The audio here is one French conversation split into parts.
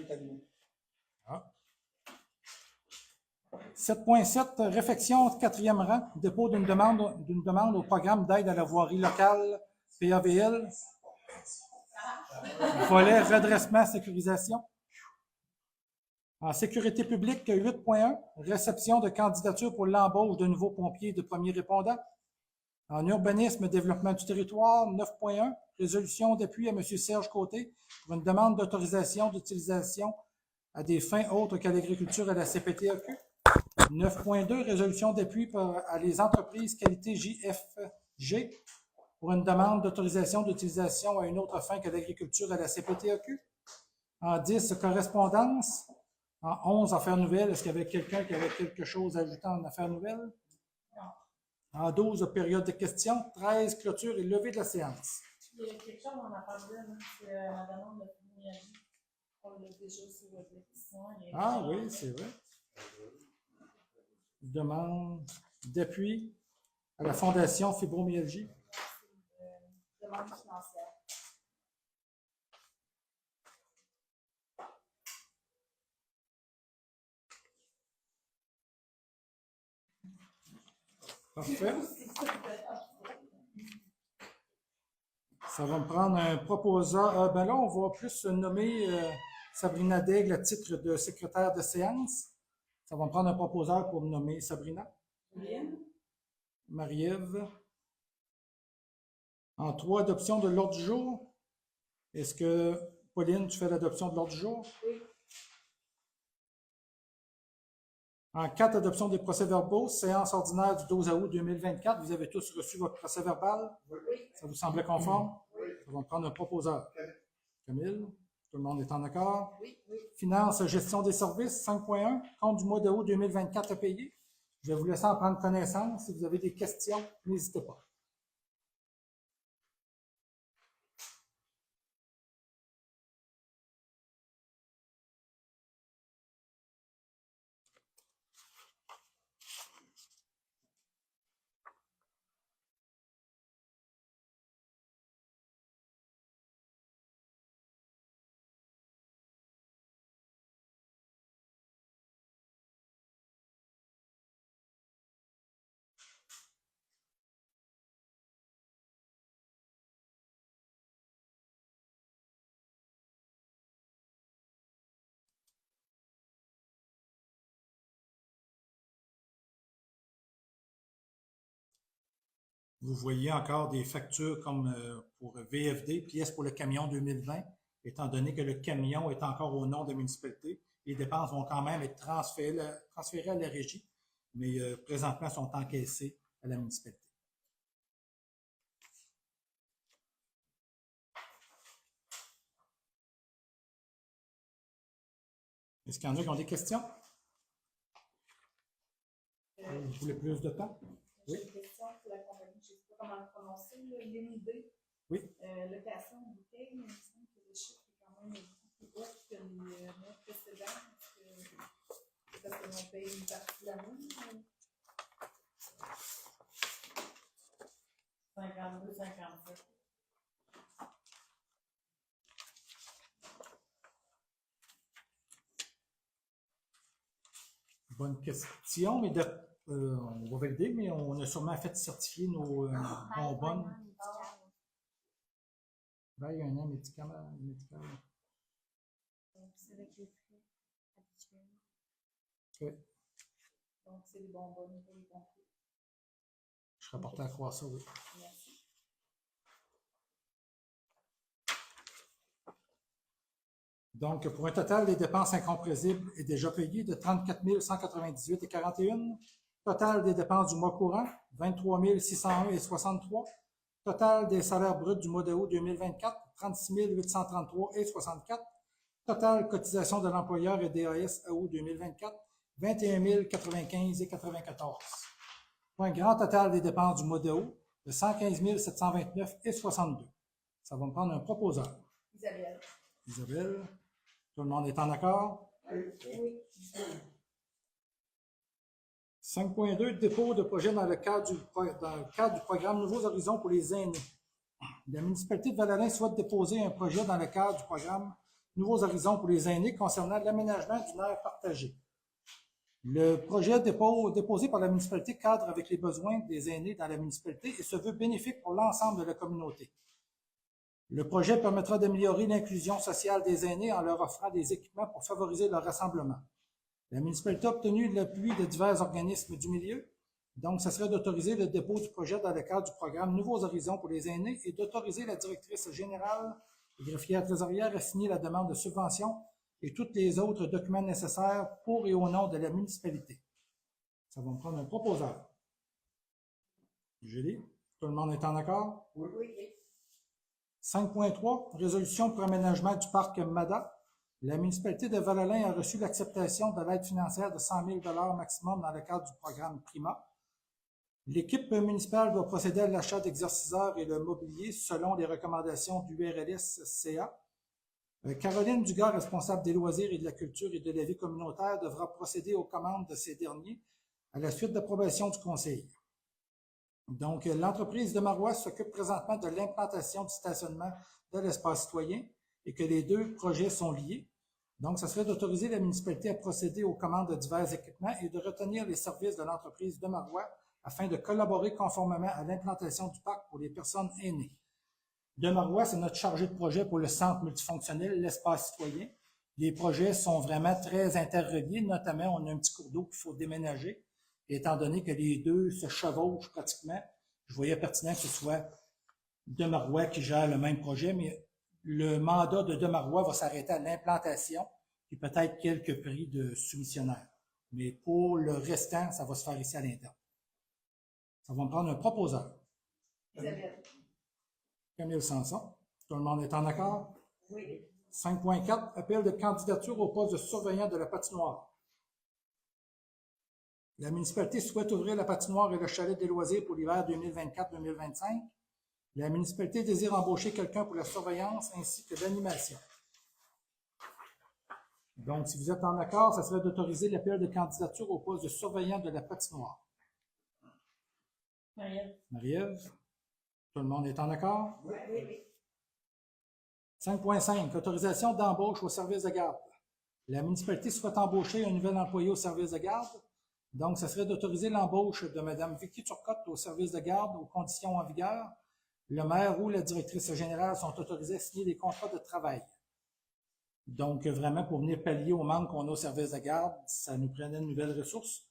est allumé. Ah. 7.7, réflexion, 4e rang, dépôt d'une demande au programme d'aide à la voirie locale, PAVL, volet redressement, sécurisation. En sécurité publique, 8.1, réception de candidatures pour l'embauche de nouveaux pompiers et de premiers répondants. En urbanisme et développement du territoire, 9.1, résolution d'appui à M. Serge Côté pour une demande d'autorisation d'utilisation à des fins autres qu'à l'agriculture à la CPTAQ. 9.2, résolution d'appui à les entreprises qualité JFG pour une demande d'autorisation d'utilisation à une autre fin que l'agriculture à la CPTAQ. En 10, correspondance. En 11, affaires nouvelles. Est-ce qu'il y avait quelqu'un qui avait quelque chose à ajouter en affaires nouvelles? En 12, période de questions. 13, clôture et levée de la séance. Il y a quelque chose en affaires nouvelles, c'est la demande de Fibromyalgie. On l'a déjà sur votre question. Ah oui, c'est vrai. Demande d'appui à la Fondation Fibromyalgie. Demande financière. Parfait. Ça va me prendre un proposeur. Ben là, on va plus nommer Sabrina Daigle à titre de secrétaire de séance. Ça va me prendre un proposeur pour nommer Sabrina. Marie-Ève. En 3, adoption de l'ordre du jour. Est-ce que, Pauline, tu fais l'adoption de l'ordre du jour? Oui. En 4, adoption des procès-verbaux, séance ordinaire du 12 août 2024. Vous avez tous reçu votre procès-verbal? Oui. Ça vous semblait conforme? Oui. Ça va me prendre un proposeur. Camille, tout le monde est en accord? Oui, oui. Finance, gestion des services, 5.1, compte du mois d'août 2024 à payer. Je vais vous laisser en prendre connaissance. Si vous avez des questions, n'hésitez pas. Vous voyez encore des factures comme pour VFD, pièces pour le camion 2020, étant donné que le camion est encore au nom de la municipalité. Les dépenses vont quand même être transférées à la régie, mais présentement sont encaissées à la municipalité. Est-ce qu'il y en a qui ont des questions? Vous voulez plus de temps? J'ai une question pour la compagnie, je ne sais pas comment le prononcer, l'IND. Oui. Location de bouteilles, mais il me semble que le chiffre est quand même beaucoup plus haut que les mois précédents. C'est parce qu'on paye une partie de la moune. 52, 57. Bonne question, mais on va valider, mais on a sûrement fait certifier nos bonbonnes. Il y a un an médical. Donc, c'est avec les frais habituels. Oui. Donc, c'est des bonbonnes pour les pompiers. Je serais porté à croire ça, oui. Merci. Donc, pour un total des dépenses incompressibles et déjà payées de 34 198,41. Total des dépenses du mois courant, 23 601,63. Total des salaires bruts du mois d'août 2024, 36 833,64. Total cotisation de l'employeur et DAS à août 2024, 21 095,94. Pour un grand total des dépenses du mois d'août de 115 729,62. Ça va me prendre un proposeur. Isabelle. Isabelle. Tout le monde est en accord? Oui. 5.2, dépôt de projet dans le cadre du programme Nouveaux Horizons pour les aînés. La municipalité de Val-Alain souhaite déposer un projet dans le cadre du programme Nouveaux horizons pour les aînés concernant l'aménagement d'une aire partagée. Le projet déposé par la municipalité cadre avec les besoins des aînés dans la municipalité et se veut bénéfique pour l'ensemble de la communauté. Le projet permettra d'améliorer l'inclusion sociale des aînés en leur offrant des équipements pour favoriser leur rassemblement. La municipalité a obtenu l'appui de divers organismes du milieu. Donc, ce serait d'autoriser le dépôt du projet dans le cadre du programme Nouveaux horizons pour les aînés et d'autoriser la directrice générale et greffière trésorière à signer la demande de subvention et tous les autres documents nécessaires pour et au nom de la municipalité. Ça va me prendre un proposeur. Julie, tout le monde est en accord? Oui. 5.3, résolution pour aménagement du parc MADA. La municipalité de Val-Alain a reçu l'acceptation de l'aide financière de 100 000 maximum dans le cadre du programme PRIMA. L'équipe municipale doit procéder à l'achat d'exerciceurs et de mobilier selon les recommandations du URLS-CA. Caroline Dugas, responsable des loisirs et de la culture et de la vie communautaire, devra procéder aux commandes de ces derniers à la suite d'approbation du conseil. Donc, l'entreprise de Marois s'occupe présentement de l'implantation du stationnement de l'espace citoyen et que les deux projets sont liés. Donc, ce serait d'autoriser la municipalité à procéder aux commandes de divers équipements et de retenir les services de l'entreprise de Marois afin de collaborer conformément à l'implantation du parc pour les personnes aînées. De Marois, c'est notre chargé de projet pour le centre multifonctionnel, l'espace citoyen. Les projets sont vraiment très interreliés, notamment on a un petit cours d'eau qu'il faut déménager. Et étant donné que les deux se chevauchent pratiquement, je voyais pertinent que ce soit De Marois qui gère le même projet, mais le mandat de Marois va s'arrêter à l'implantation et peut-être quelques prix de soumissionnaires. Mais pour le restant, ça va se faire ici à l'interne. Ça va me prendre un proposeur. Isabelle. Camille Sanson. Tout le monde est en accord? Oui. 5.4, appel de candidature au poste de surveillant de la patinoire. La municipalité souhaite ouvrir la patinoire et le chalet des loisirs pour l'hiver 2024-2025. La municipalité désire embaucher quelqu'un pour la surveillance ainsi que l'animation. Donc, si vous êtes en accord, ça serait d'autoriser l'appel de candidature au poste de surveillant de la patinoire. Marie-Ève, tout le monde est en accord? Oui. 5.5, autorisation d'embauche au service de garde. La municipalité souhaite embaucher un nouvel employé au service de garde. Donc, ce serait d'autoriser l'embauche de Mme Vicky Turcotte au service de garde aux conditions en vigueur. Le maire ou la directrice générale sont autorisés à signer des contrats de travail. Donc, vraiment, pour venir pallier au manque qu'on a au service de garde, ça nous prenait une nouvelle ressource.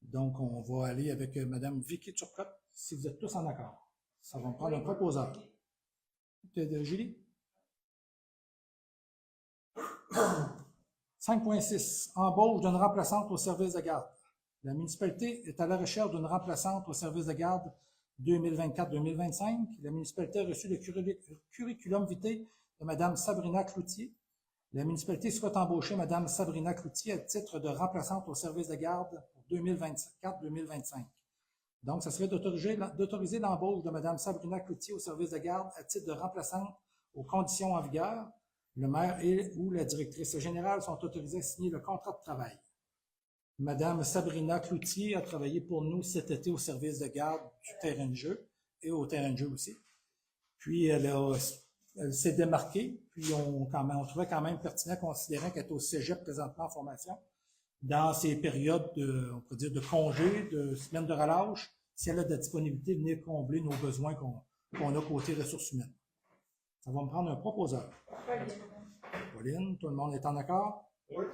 Donc, on va aller avec Mme Vicky Turcotte, si vous êtes tous en accord. Ça va me prendre un proposeur. Julie? 5.6. Embauche d'une remplaçante au service de garde. La municipalité est à la recherche d'une remplaçante au service de garde 2024-2025. La municipalité a reçu le curriculum vitae de Mme Sabrina Cloutier. La municipalité souhaite embaucher Mme Sabrina Cloutier à titre de remplaçante au service de garde pour 2024-2025. Donc, ce serait d'autoriser l'embauche de Mme Sabrina Cloutier au service de garde à titre de remplaçante aux conditions en vigueur. Le maire ou la directrice générale sont autorisés à signer le contrat de travail. Madame Sabrina Cloutier a travaillé pour nous cet été au service de garde du terrain de jeu et au terrain de jeu aussi. Puis, elle s'est démarquée, puis on trouvait quand même pertinent, considérant qu'elle est au cégep présentement en formation, dans ces périodes on peut dire de congé, de semaines de relâche, si elle a de la disponibilité, venir combler nos besoins qu'on a côté ressources humaines. Ça va me prendre un proposeur. Pauline, tout le monde est en accord? Oui.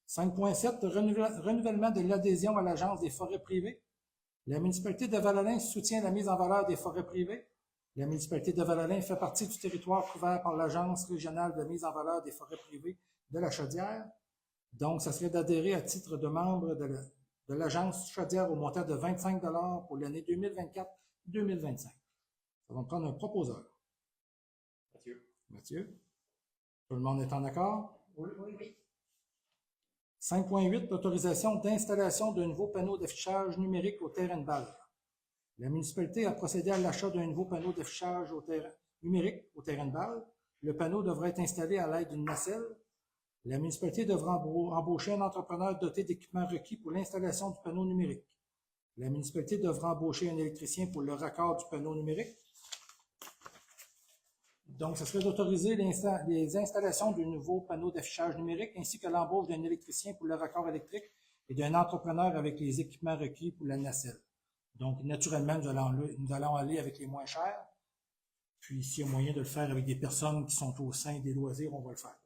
5.7, renouvellement de l'adhésion à l'Agence des forêts privées. La municipalité de Val-Alain soutient la mise en valeur des forêts privées. La municipalité de Val-Alain fait partie du territoire couvert par l'Agence régionale de mise en valeur des forêts privées de la Chaudière. Donc, ça serait d'adhérer à titre de membre de l'Agence Chaudière au montant de 25 $ pour l'année 2024-2025. Ça va me prendre un proposeur. Mathieu. Tout le monde est en accord? Oui. 5.8, autorisation d'installation d'un nouveau panneau d'affichage numérique au terrain de balle. La municipalité a procédé à l'achat d'un nouveau panneau d'affichage numérique au terrain de balle. Le panneau devra être installé à l'aide d'une nacelle. La municipalité devra embaucher un entrepreneur doté d'équipements requis pour l'installation du panneau numérique. La municipalité devra embaucher un électricien pour le raccord du panneau numérique. Donc, ce serait d'autoriser les installations du nouveau panneau d'affichage numérique ainsi que l'embauche d'un électricien pour le raccord électrique et d'un entrepreneur avec les équipements requis pour la nacelle. Donc, naturellement, nous allons aller avec les moins chers. Puis, s'il y a moyen de le faire avec des personnes qui sont au sein des loisirs, on va le faire.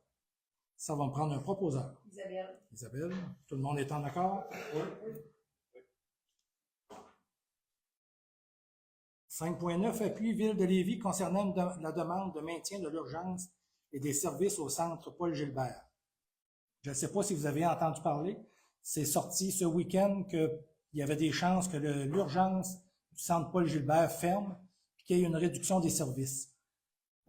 Ça va me prendre un proposeur. Isabelle. Isabelle, tout le monde est en accord? Oui. 5.9, appui Ville de Lévis concernant la demande de maintien de l'urgence et des services au centre Paul Gilbert. Je ne sais pas si vous avez entendu parler, c'est sorti ce week-end qu'il y avait des chances que l'urgence du centre Paul Gilbert ferme et qu'il y ait une réduction des services.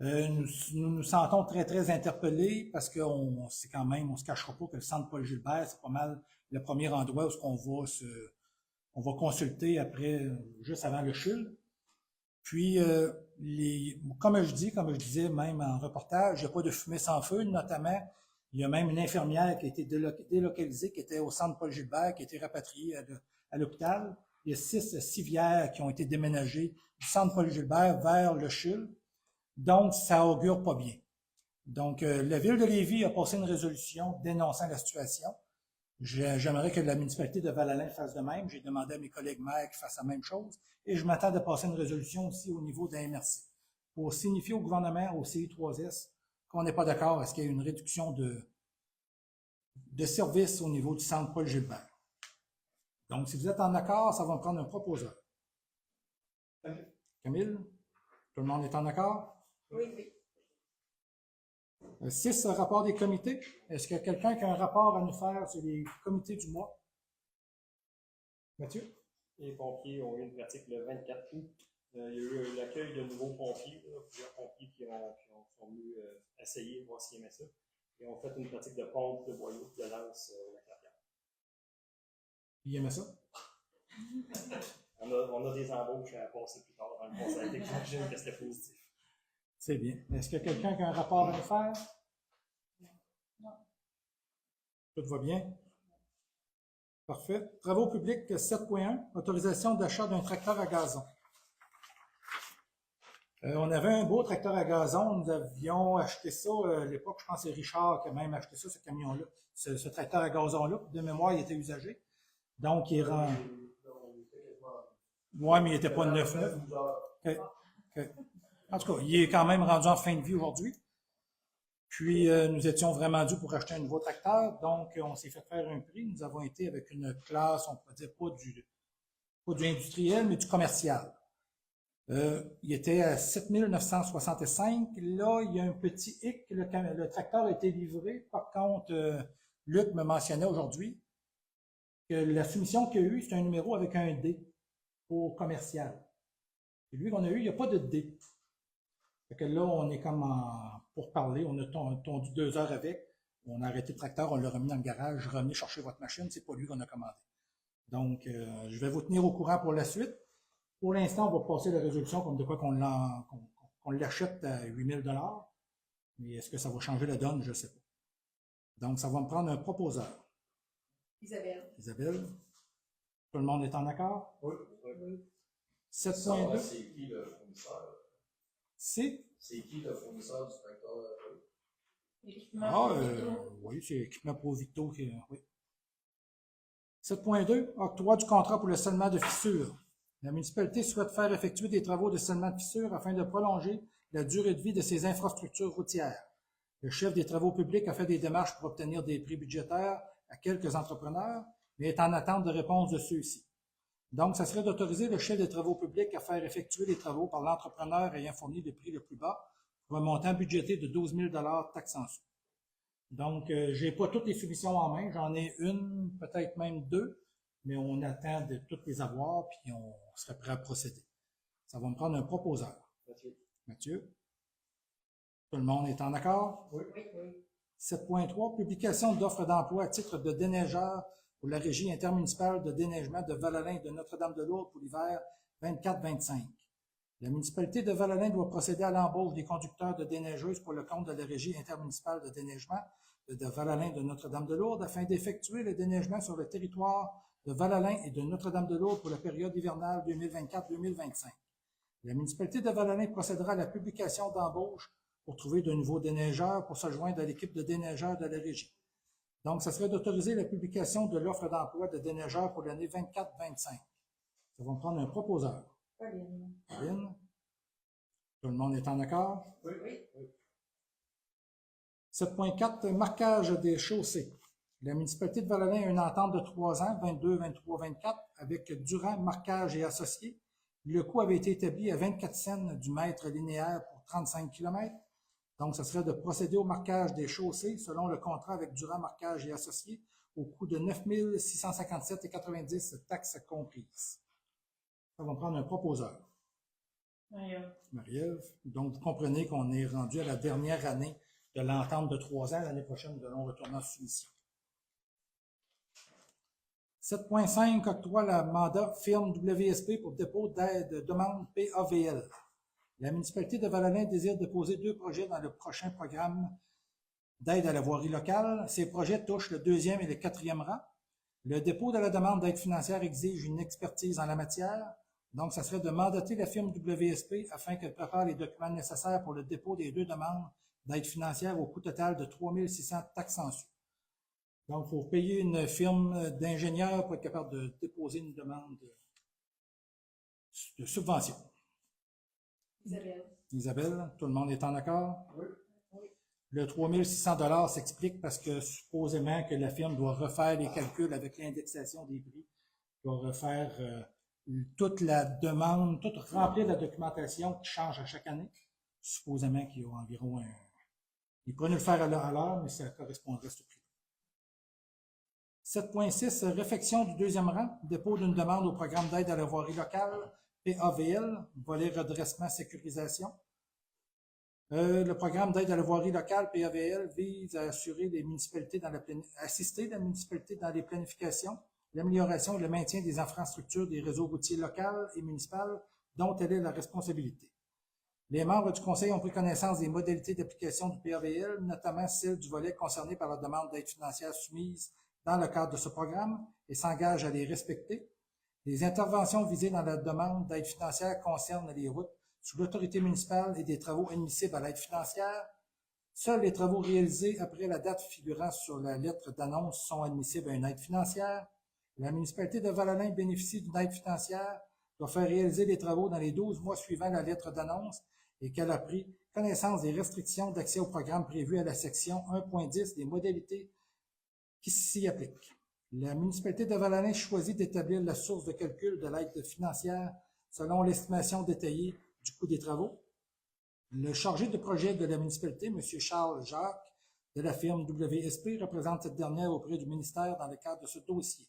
Nous nous sentons très, très interpellés parce qu'on c'est quand même, on se cachera pas que le centre Paul Gilbert, c'est pas mal le premier endroit où on va consulter après, juste avant le CHUL. Puis, comme je disais même en reportage, il n'y a pas de fumée sans feu, notamment, il y a même une infirmière qui a été délocalisée, qui était au centre Paul Gilbert, qui a été rapatriée à l'hôpital. Il y a 6 civières qui ont été déménagées du centre Paul Gilbert vers le CHUL. Donc, ça augure pas bien. Donc, la Ville de Lévis a passé une résolution dénonçant la situation. J'aimerais que la municipalité de Val-Alain fasse de même. J'ai demandé à mes collègues maires qu'ils fassent la même chose. Et je m'attends de passer une résolution aussi au niveau de la MRC pour signifier au gouvernement, au CI3S, qu'on n'est pas d'accord à ce qu'il y ait une réduction de services au niveau du centre Paul Gilbert. Donc, si vous êtes en accord, ça va me prendre un proposeur. Camille? Tout le monde est en accord? Oui. 6, rapport des comités. Est-ce qu'il y a quelqu'un qui a un rapport à nous faire sur les comités du mois? Mathieu? Les pompiers ont eu une pratique le 24 août. Il y a eu l'accueil de nouveaux pompiers, plusieurs pompiers qui sont venus essayer, voir s'ils aimaient ça. Et ont fait une pratique de pompe, de boyau, de lance la clavière. Il aimait ça? On a des embauches à passer plus tard dans le conseil. J'imagine que c'était positif. C'est bien. Est-ce qu'il y a quelqu'un qui a un rapport à nous faire? Non. Tout va bien? Parfait. Travaux publics 7.1, autorisation d'achat d'un tracteur à gazon. On avait un beau tracteur à gazon. Nous avions acheté ça à l'époque, je pense que c'est Richard qui a même acheté ça, ce camion-là. Ce tracteur à gazon-là, de mémoire, il était usagé. Donc, il rend... Oui, mais il n'était pas neuf. Okay. En tout cas, il est quand même rendu en fin de vie aujourd'hui. Puis, nous étions vraiment dû pour acheter un nouveau tracteur. Donc, on s'est fait faire un prix. Nous avons été avec une classe, on pourrait dire pas du industriel, mais du commercial. Il était à 7 965. Là, il y a un petit hic. Le tracteur a été livré. Par contre, Luc me mentionnait aujourd'hui que la soumission qu'il y a eu, c'est un numéro avec un D pour commercial. Et lui qu'on a eu, il n'y a pas de D. Fait que là, on est comme pour parler, on a tondu 2 heures avec, on a arrêté le tracteur, on l'a remis dans le garage, revenez chercher votre machine, c'est pas lui qu'on a commandé. Donc, je vais vous tenir au courant pour la suite. Pour l'instant, on va passer la résolution comme de quoi qu'on l'achète à 8 000 $. Mais est-ce que ça va changer la donne? Je ne sais pas. Donc, ça va me prendre un proposeur. Isabelle. Isabelle? Tout le monde est en accord? Oui. 7.2. C'est qui le fournisseur? C'est? C'est qui le fournisseur du tracteur? Oui, c'est équipement Pro Victo qui. Oui. 7.2. Octroi du contrat pour le scellement de fissures. La municipalité souhaite faire effectuer des travaux de scellement de fissures afin de prolonger la durée de vie de ses infrastructures routières. Le chef des travaux publics a fait des démarches pour obtenir des prix budgétaires à quelques entrepreneurs, mais est en attente de réponse de ceux-ci. Donc, ça serait d'autoriser le chef des travaux publics à faire effectuer les travaux par l'entrepreneur ayant fourni le prix le plus bas pour un montant budgété de 12 000 $ taxes en sous. Donc, je n'ai pas toutes les soumissions en main, j'en ai une, peut-être même 2, mais on attend de toutes les avoir, puis on serait prêt à procéder. Ça va me prendre un proposeur. Mathieu? Tout le monde est en accord? Oui. 7.3, publication d'offres d'emploi à titre de déneigeur pour la Régie intermunicipale de déneigement de Val-Alain et de Notre-Dame-de-Lourdes pour l'hiver 24-25. La municipalité de Val-Alain doit procéder à l'embauche des conducteurs de déneigeuses pour le compte de la Régie intermunicipale de déneigement de Val-Alain et de Notre-Dame-de-Lourdes afin d'effectuer le déneigement sur le territoire de Val-Alain et de Notre-Dame-de-Lourdes pour la période hivernale 2024-2025. La municipalité de Val-Alain procédera à la publication d'embauche pour trouver de nouveaux déneigeurs pour se joindre à l'équipe de déneigeurs de la régie. Donc, ça serait d'autoriser la publication de l'offre d'emploi de déneigeurs pour l'année 24-25. Ça va me prendre un proposeur. Pauline. Pauline? Tout le monde est en accord? Oui. 7.4, marquage des chaussées. La municipalité de Val-Alain a une entente de 3 ans, 22, 23, 24, avec Durand Marquage et Associés. Le coût avait été établi à 24 cents du mètre linéaire pour 35 km. Donc, ce serait de procéder au marquage des chaussées selon le contrat avec Durand Marquage et Associés au coût de 9 657,90 taxes comprises. Ça va me prendre un proposeur. Marie-Ève. Donc, vous comprenez qu'on est rendu à la dernière année de l'entente de 3 ans. L'année prochaine, nous allons retourner en soumission. 7.5 octroie le mandat firme WSP pour dépôt d'aide de demande PAVL. La municipalité de Val-Alain désire déposer 2 projets dans le prochain programme d'aide à la voirie locale. Ces projets touchent le 2e et le 4e rang. Le dépôt de la demande d'aide financière exige une expertise en la matière. Donc, ça serait de mandater la firme WSP afin qu'elle prépare les documents nécessaires pour le dépôt des 2 demandes d'aide financière au coût total de 3 600 taxes en su. Donc, il faut payer une firme d'ingénieurs pour être capable de déposer une demande de subvention. Isabelle, tout le monde est en accord? Oui. Le 3 600 s'explique parce que supposément que la firme doit refaire les calculs avec l'indexation des prix, doit refaire toute la demande, tout remplir la documentation qui change à chaque année. Supposément qu'il y a environ un... Ils pourraient nous le faire à l'heure, mais ça correspondrait à ce prix. 7.6, réfection du 2e rang, dépôt d'une demande au programme d'aide à la voirie locale, PAVL, volet redressement sécurisation. Le programme d'aide à la voirie locale, PAVL, vise à assurer les municipalités assister la municipalité dans les planifications, l'amélioration et le maintien des infrastructures des réseaux routiers locaux et municipaux dont elle est la responsabilité. Les membres du Conseil ont pris connaissance des modalités d'application du PAVL, notamment celles du volet concerné par la demande d'aide financière soumise dans le cadre de ce programme et s'engagent à les respecter. Les interventions visées dans la demande d'aide financière concernent les routes sous l'autorité municipale et des travaux admissibles à l'aide financière. Seuls les travaux réalisés après la date figurant sur la lettre d'annonce sont admissibles à une aide financière. La municipalité de Val-Alain bénéficie d'une aide financière, doit faire réaliser les travaux dans les 12 mois suivant la lettre d'annonce et qu'elle a pris connaissance des restrictions d'accès au programme prévues à la section 1.10 des modalités qui s'y appliquent. La municipalité de Val-Alain choisit d'établir la source de calcul de l'aide financière selon l'estimation détaillée du coût des travaux. Le chargé de projet de la municipalité, M. Charles Jacques, de la firme WSP, représente cette dernière auprès du ministère dans le cadre de ce dossier.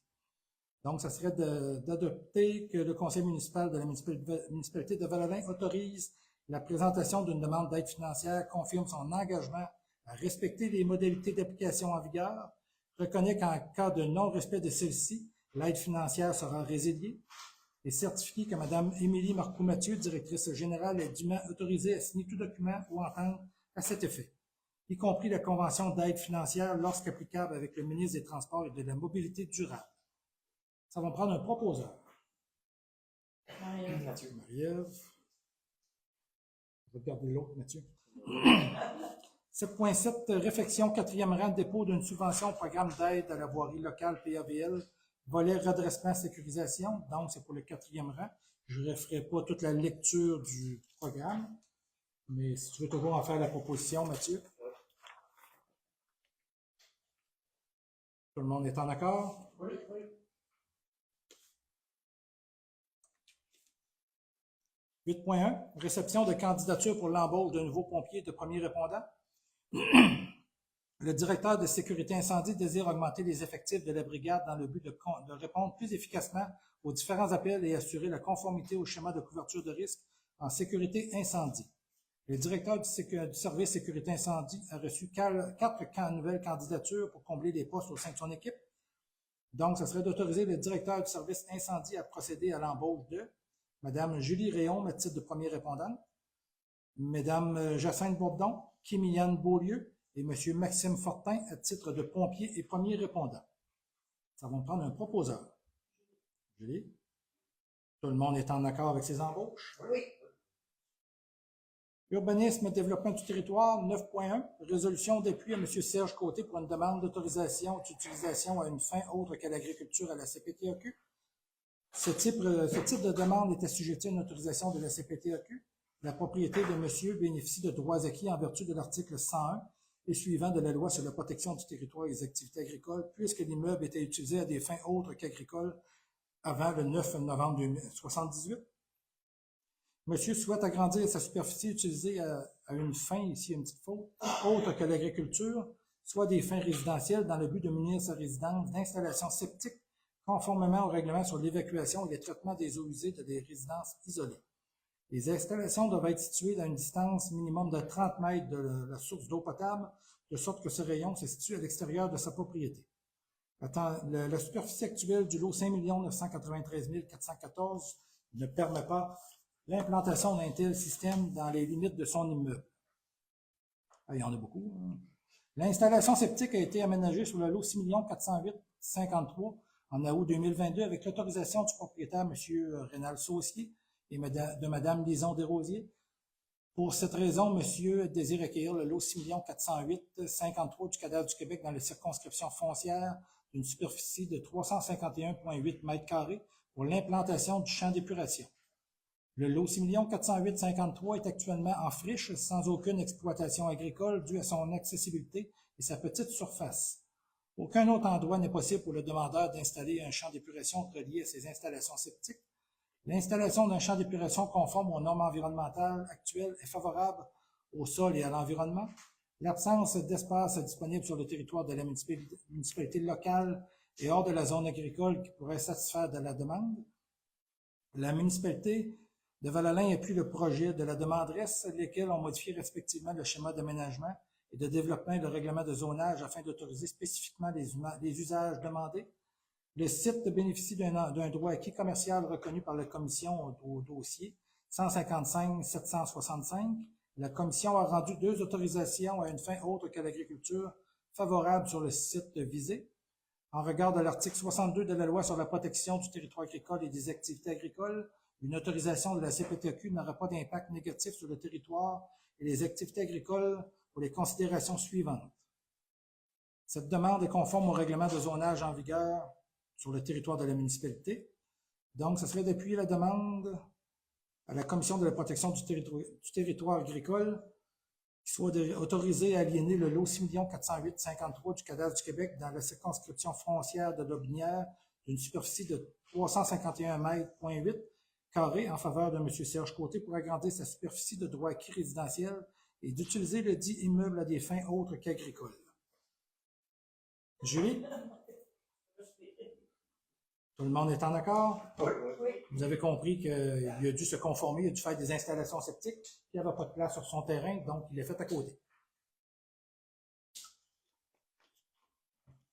Donc, ça serait d'adopter que le conseil municipal de la municipalité de Val-Alain autorise la présentation d'une demande d'aide financière, confirme son engagement à respecter les modalités d'application en vigueur, reconnaît qu'en cas de non-respect de celle-ci, l'aide financière sera résiliée et certifie que Mme Émilie Marcoux-Mathieu, directrice générale, est dûment autorisée à signer tout document ou entente à cet effet, y compris la convention d'aide financière lorsqu'applicable avec le ministre des Transports et de la Mobilité durable. Ça va me prendre un proposeur. Mathieu. Marie-Ève. Regardez l'autre, Mathieu. 7.7, réfection 4e rang, dépôt d'une subvention au programme d'aide à la voirie locale PAVL, volet redressement sécurisation, donc c'est pour le 4e rang. Je ne referai pas toute la lecture du programme, mais si tu veux toujours en faire la proposition, Mathieu. Tout le monde est en accord? Oui. 8.1, réception de candidature pour l'embauche de nouveaux pompiers de premiers répondants. Le directeur de sécurité incendie désire augmenter les effectifs de la brigade dans le but de répondre plus efficacement aux différents appels et assurer la conformité au schéma de couverture de risque en sécurité incendie. Le directeur du service sécurité incendie a reçu 4 nouvelles candidatures pour combler les postes au sein de son équipe. Donc, ce serait d'autoriser le directeur du service incendie à procéder à l'embauche de Mme Julie Réon, à titre de premier répondant, Mme Jacinthe Bourdon, Kim-Yann Beaulieu et M. Maxime Fortin à titre de pompier et premier répondant. Ça va me prendre un proposeur. Julie? Tout le monde est en accord avec ces embauches? Oui. Urbanisme et développement du territoire, 9.1. Résolution d'appui à M. Serge Côté pour une demande d'autorisation d'utilisation à une fin autre qu'à l'agriculture à la CPTAQ. Ce type de demande est assujetti à une autorisation de la CPTAQ. La propriété de monsieur bénéficie de droits acquis en vertu de l'article 101 et suivant de la loi sur la protection du territoire et des activités agricoles, puisque l'immeuble était utilisé à des fins autres qu'agricoles avant le 9 novembre 1978. Monsieur souhaite agrandir sa superficie utilisée à une fin, ici une petite faute, autre que l'agriculture, soit des fins résidentielles dans le but de munir sa résidence d'installations septiques conformément au règlement sur l'évacuation et le traitement des eaux usées de des résidences isolées. Les installations doivent être situées à une distance minimum de 30 mètres de la source d'eau potable, de sorte que ce rayon se situe à l'extérieur de sa propriété. La superficie actuelle du lot 5 993 414 ne permet pas l'implantation d'un tel système dans les limites de son immeuble. Ah, il y en a beaucoup. Hein. L'installation septique a été aménagée sur le lot 6 408 53 en août 2022 avec l'autorisation du propriétaire M. Rénal Saucier et de Mme Lison Desrosiers. Pour cette raison, M. désire acquérir le lot 6 408 53 du cadastre du Québec dans les circonscriptions foncières d'une superficie de 351,8 m² pour l'implantation du champ d'épuration. Le lot 6 408 53 est actuellement en friche, sans aucune exploitation agricole due à son accessibilité et sa petite surface. Aucun autre endroit n'est possible pour le demandeur d'installer un champ d'épuration relié à ses installations septiques. L'installation d'un champ d'épuration conforme aux normes environnementales actuelles est favorable au sol et à l'environnement. L'absence d'espace disponible sur le territoire de la municipalité locale et hors de la zone agricole qui pourrait satisfaire de la demande. La municipalité de Val-Alain appuie le projet de la demanderesse, lesquels ont modifié respectivement le schéma d'aménagement et de développement et le règlement de zonage afin d'autoriser spécifiquement les usages demandés. Le site bénéficie d'un droit acquis commercial reconnu par la Commission au dossier 155-765. La Commission a rendu 2 autorisations à une fin autre que l'agriculture favorables sur le site visé. En regard de l'article 62 de la Loi sur la protection du territoire agricole et des activités agricoles, une autorisation de la CPTAQ n'aura pas d'impact négatif sur le territoire et les activités agricoles pour les considérations suivantes. Cette demande est conforme au règlement de zonage en vigueur sur le territoire de la municipalité. Donc, ce serait d'appuyer la demande à la Commission de la protection du territoire agricole qui soit autorisée à aliéner le lot 6 408 53 du cadastre du Québec dans la circonscription foncière de Lobinière d'une superficie de 351,8 m² en faveur de M. Serge Côté pour agrandir sa superficie de droit acquis résidentiel et d'utiliser le dit immeuble à des fins autres qu'agricoles. Julie? Tout le monde est en accord? Oui. Vous avez compris qu'il a dû se conformer, il a dû faire des installations septiques, puis il n'y avait pas de place sur son terrain, donc il est fait à côté.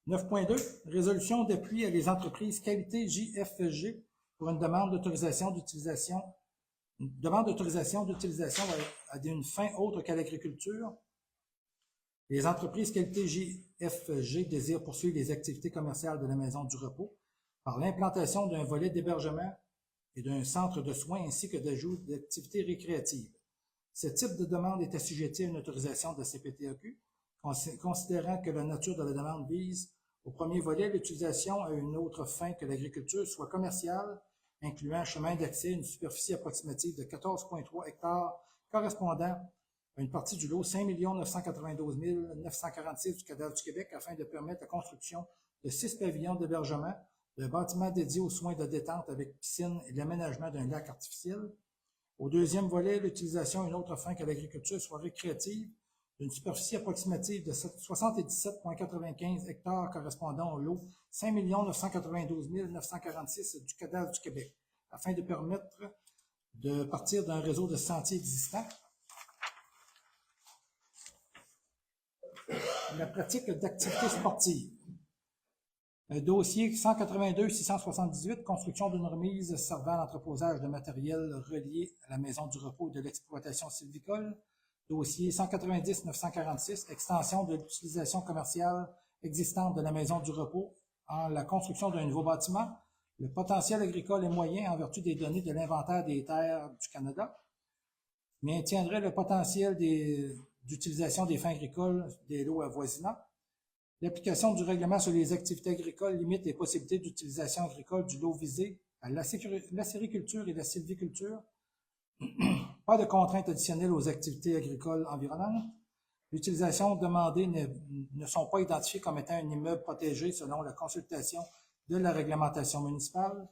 9.2. Résolution d'appui à les entreprises qualité JFG pour une demande d'autorisation d'utilisation à une fin autre qu'à l'agriculture. Les entreprises qualité JFG désirent poursuivre les activités commerciales de la Maison du Repos par l'implantation d'un volet d'hébergement et d'un centre de soins ainsi que d'ajout d'activités récréatives. Ce type de demande est assujetti à une autorisation de la CPTAQ, considérant que la nature de la demande vise, au premier volet, l'utilisation à une autre fin que l'agriculture, soit commerciale, incluant un chemin d'accès à une superficie approximative de 14,3 hectares correspondant à une partie du lot 5 992 946 du cadastre du Québec afin de permettre la construction de 6 pavillons d'hébergement, d'un bâtiment dédié aux soins de détente avec piscine et l'aménagement d'un lac artificiel. Au deuxième volet, l'utilisation à une autre fin que l'agriculture soit récréative, d'une superficie approximative de 77,95 hectares correspondant au lot 5 992 946 du cadastre du Québec, afin de permettre de partir d'un réseau de sentiers existants. La pratique d'activités sportives. Dossier 182-678, construction d'une remise servant à l'entreposage de matériel relié à la Maison du Repos et de l'exploitation sylvicole. Dossier 190-946, extension de l'utilisation commerciale existante de la Maison du Repos en la construction d'un nouveau bâtiment. Le potentiel agricole est moyen en vertu des données de l'Inventaire des terres du Canada. maintiendrait le potentiel d'utilisation des fins agricoles des lots avoisinants. L'application du règlement sur les activités agricoles limite les possibilités d'utilisation agricole du lot visé à la sériculture et la sylviculture. Pas de contraintes additionnelles aux activités agricoles environnantes. L'utilisation demandée ne sont pas identifiées comme étant un immeuble protégé selon la consultation de la réglementation municipale.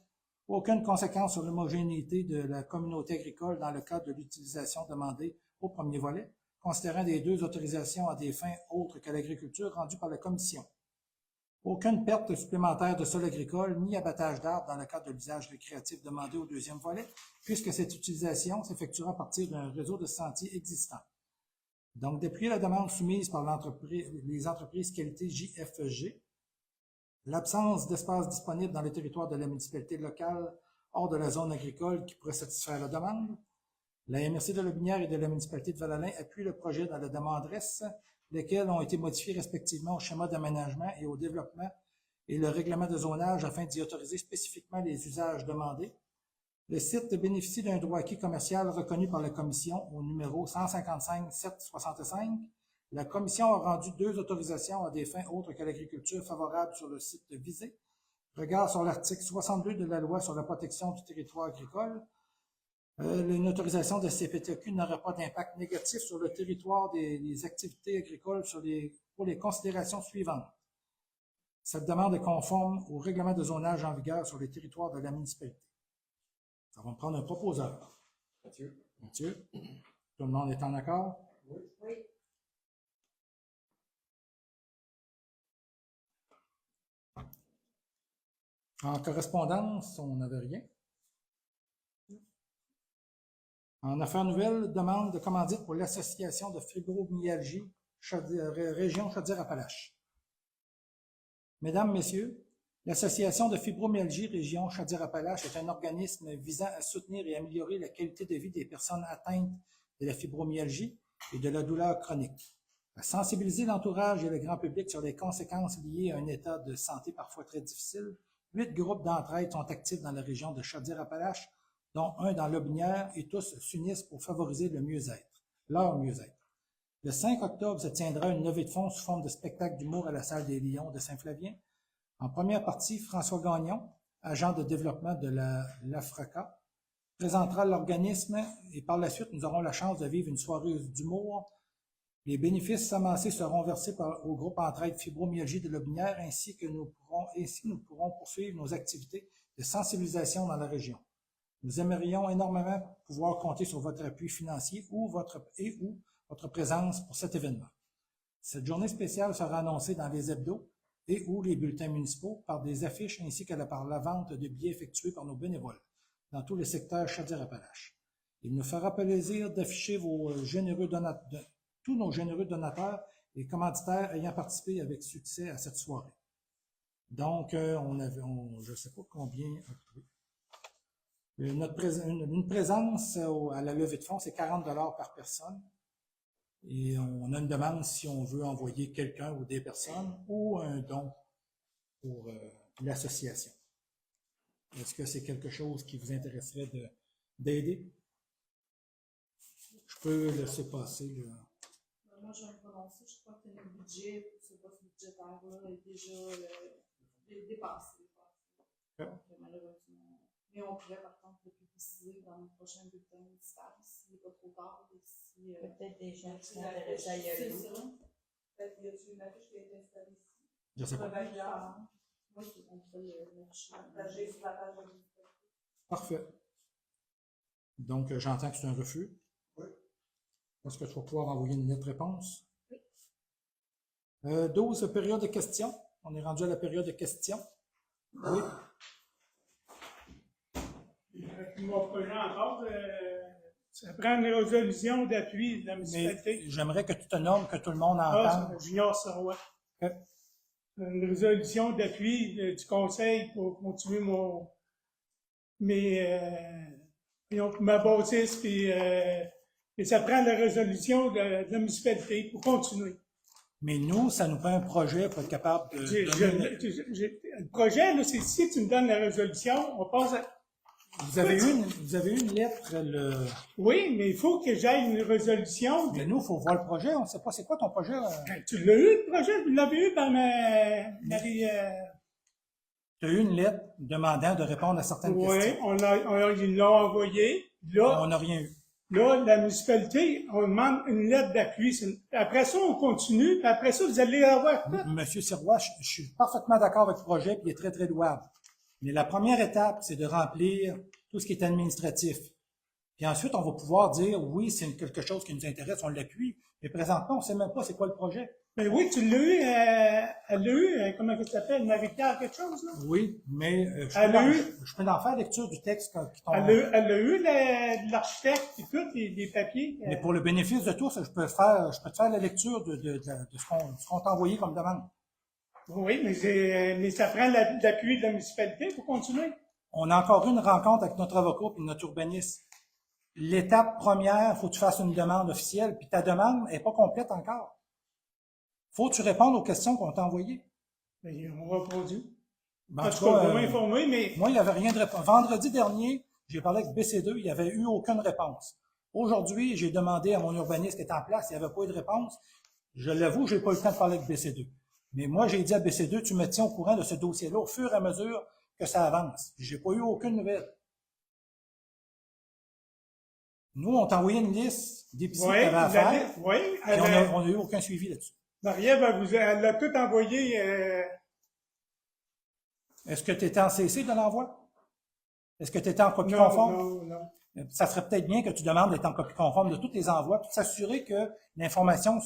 Aucune conséquence sur l'homogénéité de la communauté agricole dans le cadre de l'utilisation demandée au premier volet, considérant les deux autorisations à des fins autres que l'agriculture rendues par la Commission. Aucune perte supplémentaire de sol agricole ni abattage d'arbres dans le cadre de l'usage récréatif demandé au deuxième volet, puisque cette utilisation s'effectuera à partir d'un réseau de sentiers existant. Donc, d'appuyer la demande soumise par les entreprises qualité JFG, l'absence d'espace disponible dans le territoire de la municipalité locale hors de la zone agricole qui pourrait satisfaire la demande. La MRC de Lotbinière et de la municipalité de Val-Alain appuient le projet dans la demanderesse, lesquels ont été modifiés respectivement au schéma d'aménagement et au développement et le règlement de zonage afin d'y autoriser spécifiquement les usages demandés. Le site bénéficie d'un droit acquis commercial reconnu par la Commission au numéro 155-765. La Commission a rendu 2 autorisations à des fins autres que l'agriculture favorables sur le site visé. Regard sur l'article 62 de la Loi sur la protection du territoire agricole. Une autorisation de CPTQ n'aura pas d'impact négatif sur le territoire des activités agricoles pour les considérations suivantes. Cette demande est conforme au règlement de zonage en vigueur sur les territoires de la municipalité. Ça va me prendre un proposeur. Mathieu. Mathieu. Tout le monde est en accord? Oui. En correspondance, on n'avait rien. En affaires nouvelles, demande de commandite pour l'association de fibromyalgie région Chaudière-Appalaches. Mesdames, Messieurs, l'association de fibromyalgie région Chaudière-Appalaches est un organisme visant à soutenir et améliorer la qualité de vie des personnes atteintes de la fibromyalgie et de la douleur chronique, à sensibiliser l'entourage et le grand public sur les conséquences liées à un état de santé parfois très difficile. 8 groupes d'entraide sont actifs dans la région de Chaudière-Appalaches, dont un dans Lotbinière, et tous s'unissent pour favoriser leur mieux-être. Le 5 octobre se tiendra une levée de fonds sous forme de spectacle d'humour à la salle des Lions de Saint-Flavien. En première partie, François Gagnon, agent de développement de l'AFRACA, présentera l'organisme et par la suite, nous aurons la chance de vivre une soirée d'humour. Les bénéfices amassés seront versés au groupe Entraide Fibromyalgie de Lotbinière ainsi nous pourrons poursuivre nos activités de sensibilisation dans la région. Nous aimerions énormément pouvoir compter sur votre appui financier ou votre présence pour cet événement. Cette journée spéciale sera annoncée dans les hebdos et ou les bulletins municipaux par des affiches ainsi que par la vente de billets effectués par nos bénévoles dans tous les secteurs Chaudière-Appalaches. Il nous fera plaisir d'afficher tous nos généreux donateurs et commanditaires ayant participé avec succès à cette soirée. Donc, je ne sais pas combien. Une présence à la levée de fonds, c'est 40 $ par personne. Et on a une demande si on veut envoyer quelqu'un ou des personnes ou un don pour l'association. Est-ce que c'est quelque chose qui vous intéresserait d'aider? Je peux laisser passer. Moi, je vais me prononcer. Je crois que notre budget pour ce poste budgétaire-là est déjà dépassé. Donc, malheureusement. Mais on pourrait, par contre, le préciser dans le prochain bulletin municipal s'il n'est pas trop tard. Peut-être des gens qui sont intéressés à y aller. C'est ça. Peut-être y a-t-il une affiche qui a été installée ici? Je ne sais pas. Oui, on pourrait le partager sur la page de l'université. Parfait. Donc, j'entends que c'est un refus. Oui. Est-ce que tu vas pouvoir envoyer une lettre réponse? Oui. 12, période de questions. On est rendu à la période de questions. Oui. Mon projet encore, ça prend une résolution d'appui de la municipalité. Mais j'aimerais que tu te nommes, que tout le monde entende. Junior Sorois. Une résolution d'appui du conseil pour continuer ma bâtisse, et ça prend la résolution de la municipalité pour continuer. Mais nous, ça nous prend un projet pour être capable de... Le projet, là, c'est si tu me donnes la résolution, on passe Vous avez eu une lettre, Oui, mais il faut que j'aille une résolution. mais nous, il faut voir le projet. On ne sait pas c'est quoi ton projet. Ben, tu l'as eu, le projet? Vous l'avez eu par Marie... Tu as eu une lettre demandant de répondre à certaines Oui, questions. ils l'ont envoyé. Là, On n'a rien eu. là, la municipalité, on demande une lettre d'appui. Après ça, on continue, puis après ça, vous allez avoir quoi? Monsieur Sirois, je suis parfaitement d'accord avec le projet, puis il est très, très louable. Mais la première étape, c'est de remplir tout ce qui est administratif. Puis ensuite, on va pouvoir dire, oui, c'est quelque chose qui nous intéresse, on l'appuie. Mais présentement, on ne sait même pas c'est quoi le projet. Ben oui, tu l'as eu, elle l'a eu, comment elle s'appelle, Marie-Pierre quelque chose, là? Oui, mais je peux en faire lecture du texte qui tombe. Elle a eu l'architecte et tout, les papiers. Mais pour le bénéfice de tous, je peux te faire la lecture de ce qu'on t'a envoyé comme demande. Oui, mais ça prend l'appui de la municipalité pour continuer. On a encore eu une rencontre avec notre avocat et notre urbaniste. L'étape première, faut que tu fasses une demande officielle, puis ta demande n'est pas complète encore. Faut que tu répondes aux questions qu'on t'a envoyées. Ben, ils m'ont répondu. Ben, En tout cas, vous m'informer, mais moi, il n'y avait rien de réponse. Vendredi dernier, j'ai parlé avec BC2, il n'y avait eu aucune réponse. Aujourd'hui, j'ai demandé à mon urbaniste qui est en place, il n'y avait pas eu de réponse. Je l'avoue, j'ai pas eu le temps de parler avec BC2. Mais moi, j'ai dit à BC2, tu me tiens au courant de ce dossier-là au fur et à mesure que ça avance. J'ai pas eu aucune nouvelle. Nous, on t'a envoyé une liste d'épiceries oui, qu'il y avait à faire, oui, et on n'a eu aucun suivi là-dessus. Marie-Ève, elle l'a tout envoyé. Est-ce que tu étais en CC de l'envoi? Est-ce que tu étais en copie Non, conforme? non. Ça serait peut-être bien que tu demandes d'être en copie conforme de tous les envois, pour s'assurer que l'information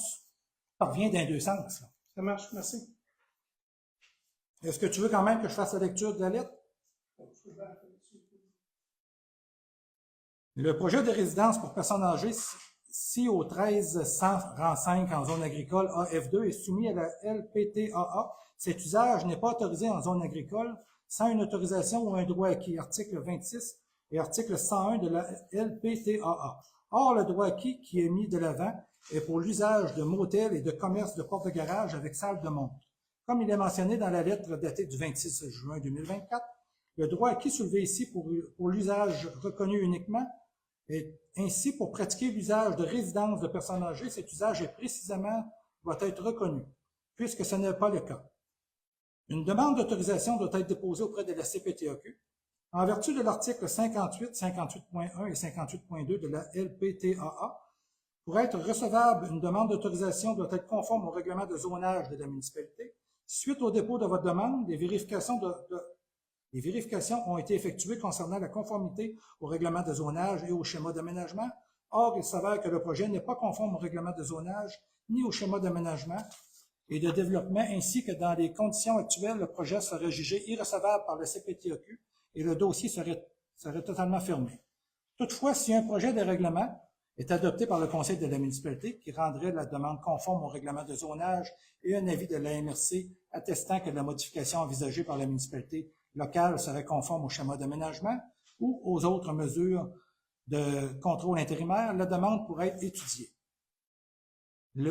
parvient dans les deux sens. Là. Ça marche, merci. Est-ce que tu veux quand même que je fasse la lecture de la lettre? Le projet de résidence pour personnes âgées, si au 1300 rang 5 en zone agricole AF2 est soumis à la LPTAA, cet usage n'est pas autorisé en zone agricole sans une autorisation ou un droit acquis, article 26 et article 101 de la LPTAA. Or, le droit acquis qui est mis de l'avant est pour l'usage de motels et de commerce de porte de garage avec salle de montre. Comme il est mentionné dans la lettre datée du 26 juin 2024, le droit acquis soulevé ici pour l'usage reconnu uniquement et ainsi, pour pratiquer l'usage de résidence de personnes âgées, cet usage est précisément doit être reconnu, puisque ce n'est pas le cas. Une demande d'autorisation doit être déposée auprès de la CPTAQ. En vertu de l'article 58, 58.1 et 58.2 de la LPTAA, pour être recevable, une demande d'autorisation doit être conforme au règlement de zonage de la municipalité. Suite au dépôt de votre demande, les vérifications ont été effectuées concernant la conformité au règlement de zonage et au schéma d'aménagement. Or, il s'avère que le projet n'est pas conforme au règlement de zonage ni au schéma d'aménagement et de développement, ainsi que dans les conditions actuelles, le projet serait jugé irrecevable par le CPTAQ et le dossier serait totalement fermé. Toutefois, si un projet de règlement est adopté par le conseil de la municipalité qui rendrait la demande conforme au règlement de zonage et un avis de la MRC attestant que la modification envisagée par la municipalité locale serait conforme au schéma d'aménagement ou aux autres mesures de contrôle intérimaire, la demande pourrait être étudiée.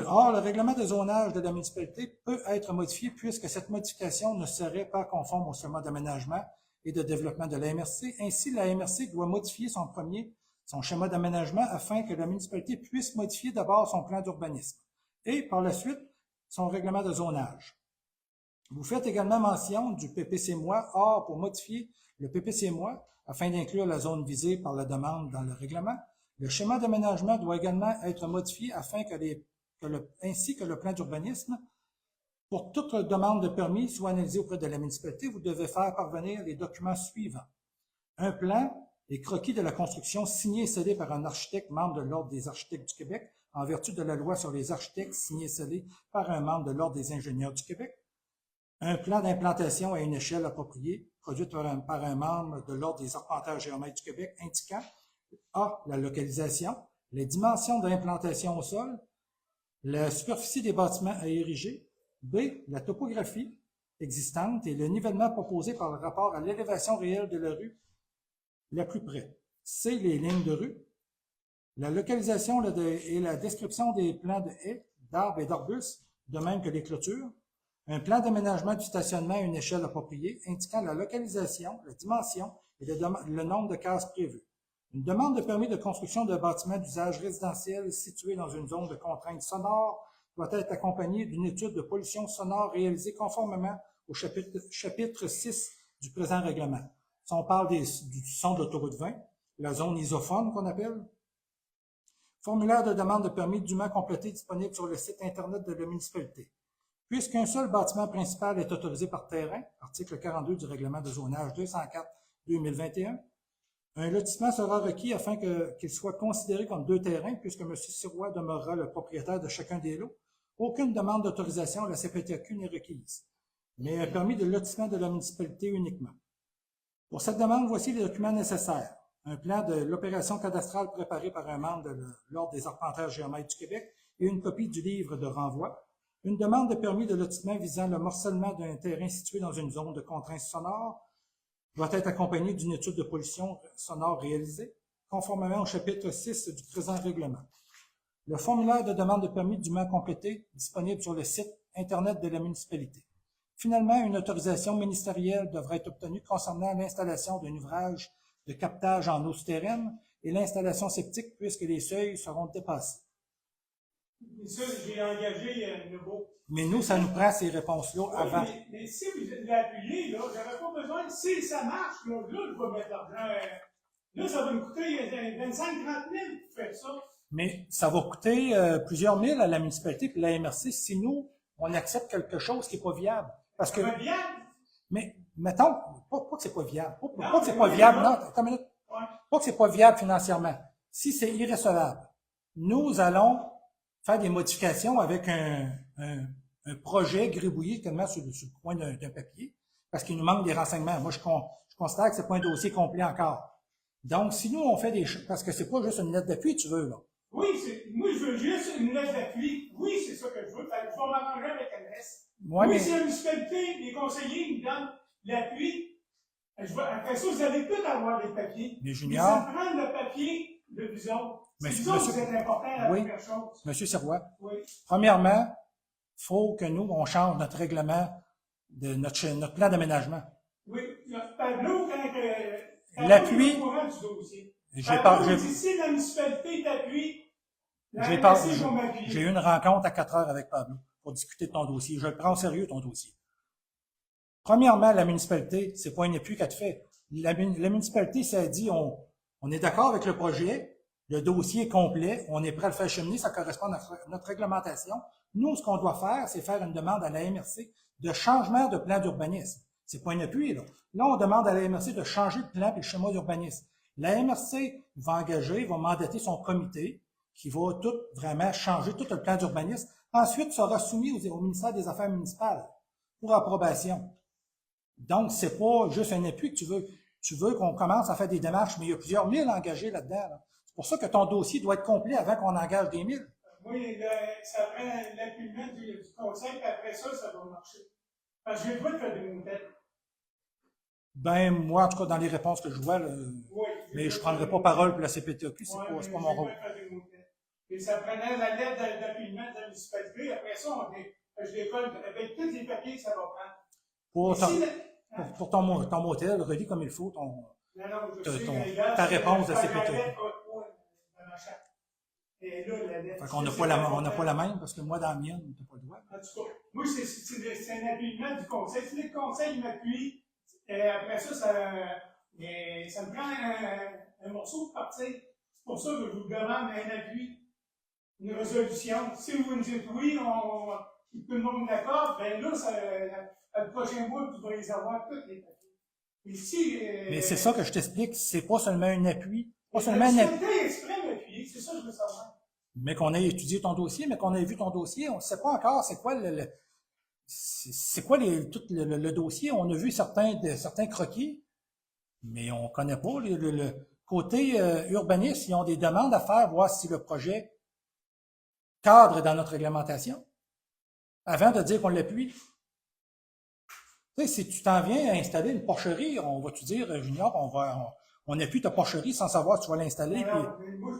Or, le règlement de zonage de la municipalité peut être modifié puisque cette modification ne serait pas conforme au schéma d'aménagement et de développement de la MRC. Ainsi, la MRC doit modifier son schéma d'aménagement afin que la municipalité puisse modifier d'abord son plan d'urbanisme et, par la suite, son règlement de zonage. Vous faites également mention du PPC-moi. Or, pour modifier le PPC-moi, afin d'inclure la zone visée par la demande dans le règlement, le schéma d'aménagement doit également être modifié afin ainsi que le plan d'urbanisme. Pour toute demande de permis soit analysée auprès de la municipalité, vous devez faire parvenir les documents suivants. Un plan et croquis de la construction signé et scellé par un architecte membre de l'Ordre des architectes du Québec, en vertu de la loi sur les architectes signé et scellé par un membre de l'Ordre des ingénieurs du Québec. Un plan d'implantation à une échelle appropriée, produit par un membre de l'Ordre des arpenteurs géomètres du Québec, indiquant A. La localisation, les dimensions de l'implantation au sol, la superficie des bâtiments à ériger, B. La topographie existante et le nivellement proposé par le rapport à l'élévation réelle de la rue la plus près, C. Les lignes de rue, la localisation et la description des plans de haies, d'arbres et d'arbustes, de même que les clôtures, un plan d'aménagement du stationnement à une échelle appropriée indiquant la localisation, la dimension et le nombre de cases prévues. Une demande de permis de construction de bâtiments d'usage résidentiel situé dans une zone de contrainte sonore doit être accompagnée d'une étude de pollution sonore réalisée conformément au chapitre 6 du présent règlement. Si on parle du son de l'autoroute 20, la zone isophone qu'on appelle. Formulaire de demande de permis dûment complété disponible sur le site Internet de la municipalité. Puisqu'un seul bâtiment principal est autorisé par terrain, article 42 du règlement de zonage 204-2021, un lotissement sera requis afin qu'il soit considéré comme 2 terrains, puisque M. Sirois demeurera le propriétaire de chacun des lots. Aucune demande d'autorisation à la CPTAQ n'est requise, mais un permis de lotissement de la municipalité uniquement. Pour cette demande, voici les documents nécessaires. Un plan de l'opération cadastrale préparé par un membre de l'Ordre des arpenteurs géomètres du Québec et une copie du livre de renvoi. Une demande de permis de lotissement visant le morcellement d'un terrain situé dans une zone de contrainte sonore doit être accompagnée d'une étude de pollution sonore réalisée, conformément au chapitre 6 du présent règlement. Le formulaire de demande de permis dûment complété, disponible sur le site Internet de la municipalité. Finalement, une autorisation ministérielle devra être obtenue concernant l'installation d'un ouvrage de captage en eau souterraine et l'installation septique, puisque les seuils seront dépassés. Et ça, j'ai engagé Nouveau. Mais nous, ça nous prend ces réponses-là avant. Mais si vous l'appuyez, là, j'aurais pas besoin. Si ça marche, là, je vais mettre l'argent. Là, ça va me coûter 25-30 000 pour faire ça. Mais ça va coûter plusieurs mille à la municipalité et la MRC si nous, on accepte quelque chose qui n'est pas viable. Parce que, Ça va bien. mais mettons, pas que c'est pas viable. Pas que c'est pas viable, non, attends une minute. Ouais. Pas que c'est pas viable financièrement. Si c'est irrecevable, nous allons faire des modifications avec un projet gribouillé tellement sur le coin d'un papier, parce qu'il nous manque des renseignements. Moi, je considère que c'est pas un dossier complet encore. Donc, si nous, on fait des choses, parce que c'est pas juste une lettre d'appui, tu veux, là. Oui, moi, je veux juste une lettre d'appui. Oui, c'est ça que je veux. Je vais m'arranger avec Annès. Ouais, oui, mais- si la municipalité, les conseillers me donnent l'appui, après ça, vous allez tous avoir les papiers. Mais Mais Junior, ça prend le papier de vous autres. C'est Monsieur- ça que monsieur- vous êtes important à la Oui. première chose. M. Sirois, Oui. premièrement, il faut que nous, on change notre règlement de notre plan d'aménagement. Oui. Pablo, quand L'appui- il est au courant du dossier. J'ai Pablo, pas- il dit, si la municipalité t'appuie, la J'ai MRC pas- va m'appuyer. j'ai eu une rencontre à 4 heures avec Pablo pour discuter de ton dossier. Je le prends au sérieux, ton dossier. Premièrement, la municipalité, c'est pas un appui qu'elle te fait. La municipalité, ça dit, on est d'accord avec le projet, le dossier est complet, on est prêt à le faire cheminer, ça correspond à notre réglementation. Nous, ce qu'on doit faire, c'est faire une demande à la MRC de changement de plan d'urbanisme. C'est pas un appui, là. Là, on demande à la MRC de changer le plan et le schéma d'urbanisme. La MRC va engager, va mandater son comité qui va tout vraiment changer tout le plan d'urbanisme. Ensuite, sera soumis au ministère des Affaires municipales pour approbation. Donc, c'est pas juste un appui que tu veux. Tu veux qu'on commence à faire des démarches, mais il y a plusieurs mille engagés là-dedans. Là. C'est pour ça que ton dossier doit être complet avant qu'on engage des mille. Oui, ça prend l'appui du conseil, puis après ça, ça va marcher. Parce que j'ai le droit de faire des montées. Ben, moi, en tout cas, dans les réponses que je vois, là, Oui. mais je ne prendrai pas parole pour la CPTAQ, c'est pas mon rôle. Et ça prenait la lettre d'appuiement de la municipalité. Après ça, je décolle avec tous les papiers que ça va prendre. Pour, Et ton, si la- pour ton motel, relis comme il faut ton. Non, non, je ta- sais, ton- mais regarde, ta c'est réponse de la CPTAQ. lettre, dans ma chatte. Et là, la lettre. Fait qu'on n'a pas la même, parce que moi, dans la mienne, tu n'as pas le droit. En tout cas, moi, c'est un appuyement du conseil. Si le conseil m'appuie, après ça, mais ça me prend un morceau pour partir. C'est pour ça que je vous demande un appui, une résolution. Si vous me dites oui, tout le monde est d'accord, ben là, le prochain mois, vous devez les avoir tous les papiers. Et si, Mais c'est ça que je t'explique, c'est pas seulement un appui, pas la seulement un appui, municipalité exprès m'appuyer, c'est ça que je veux savoir. mais qu'on ait étudié ton dossier, mais qu'on ait vu ton dossier, on ne sait pas encore c'est quoi tout le dossier. On a vu certains croquis, mais on connaît pas le côté urbaniste. Ils ont des demandes à faire, voir si le projet cadre dans notre réglementation, avant de dire qu'on l'appuie. Tu sais, si tu t'en viens à installer une porcherie, on va te dire, Junior, on appuie ta porcherie sans savoir si tu vas l'installer. Alors, moi,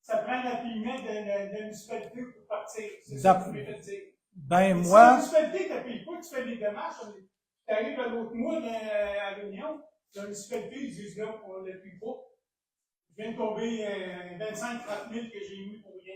ça prend l'appuyement de la municipalité pour partir. C'est ça que je voulais te dire. Ben, Si moi, la municipalité t'appuie pas, tu fais des démarches, tu arrives à l'autre mois à l'Union, la municipalité, ils disent non, on ne l'appuie pas. Je viens de tomber 25-30 000 que j'ai mis pour rien.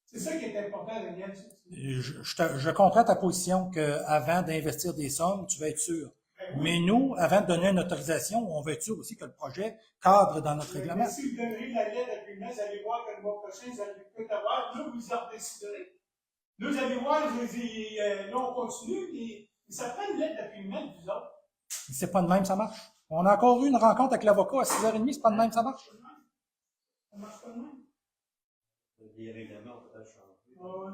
C'est ça qui est important, Daniel. Je comprends ta position qu'avant d'investir des sommes, tu vas être sûr. Ben oui. Mais nous, avant de donner une autorisation, on va être sûr aussi que le projet cadre dans notre règlement. Mais si vous donnerez la lettre d'appuiement, vous allez voir que le mois prochain, vous allez peut-être avoir. Là, vous en déciderez. Là, vous allez voir, là, on continue, et ça prend une lettre d'appuiement de vous autres. C'est pas de même, ça marche. On a encore eu une rencontre avec l'avocat à 6h30, c'est pas de même, ça marche. Ça marche pas de même. Les règlements ont peut-être changé. Ah ouais.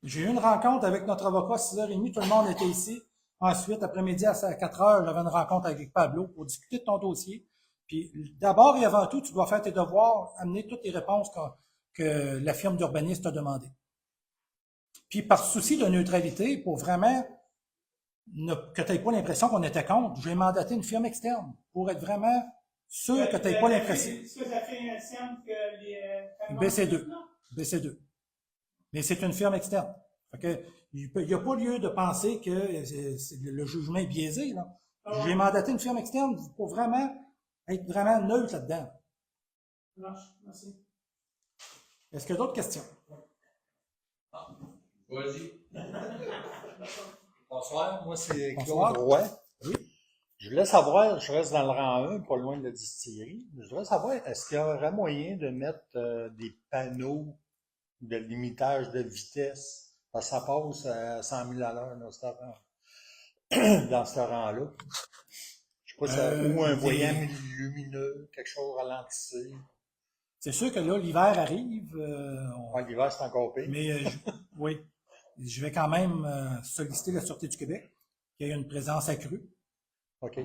J'ai eu une rencontre avec notre avocat à 6h30, tout le monde était ici. Ensuite, après-midi à 4h, j'avais une rencontre avec Pablo pour discuter de ton dossier. Puis, d'abord et avant tout, tu dois faire tes devoirs, amener toutes les réponses que la firme d'urbanisme t'a demandé. Puis, par souci de neutralité, pour vraiment que tu n'aies pas l'impression qu'on était contre, j'ai mandaté une firme externe pour être vraiment sûr que tu n'aies pas l'impression. Est-ce que ça fait un signe que les... BC2. BC2. Mais c'est une firme externe. Fait que, il n'y a pas lieu de penser que le jugement est biaisé, là. Ah. J'ai mandaté une firme externe pour vraiment être vraiment neutre là-dedans. Ça marche. Merci. Est-ce qu'il y a d'autres questions? Vas-y. Bonsoir, moi c'est Bonsoir. Claude Roy. Oui. Je voulais savoir, je reste dans le rang 1, pas loin de la distillerie. Je voudrais savoir, est-ce qu'il y aurait moyen de mettre des panneaux de limitage de vitesse? Parce que ça passe à 100 000 à l'heure dans ce rang-là. Je sais pas, ou un voyant lumineux, quelque chose ralentissé. C'est sûr que là, l'hiver arrive. L'hiver, c'est encore pire. Mais oui, je vais quand même solliciter la Sûreté du Québec, qu'il y ait une présence accrue. OK.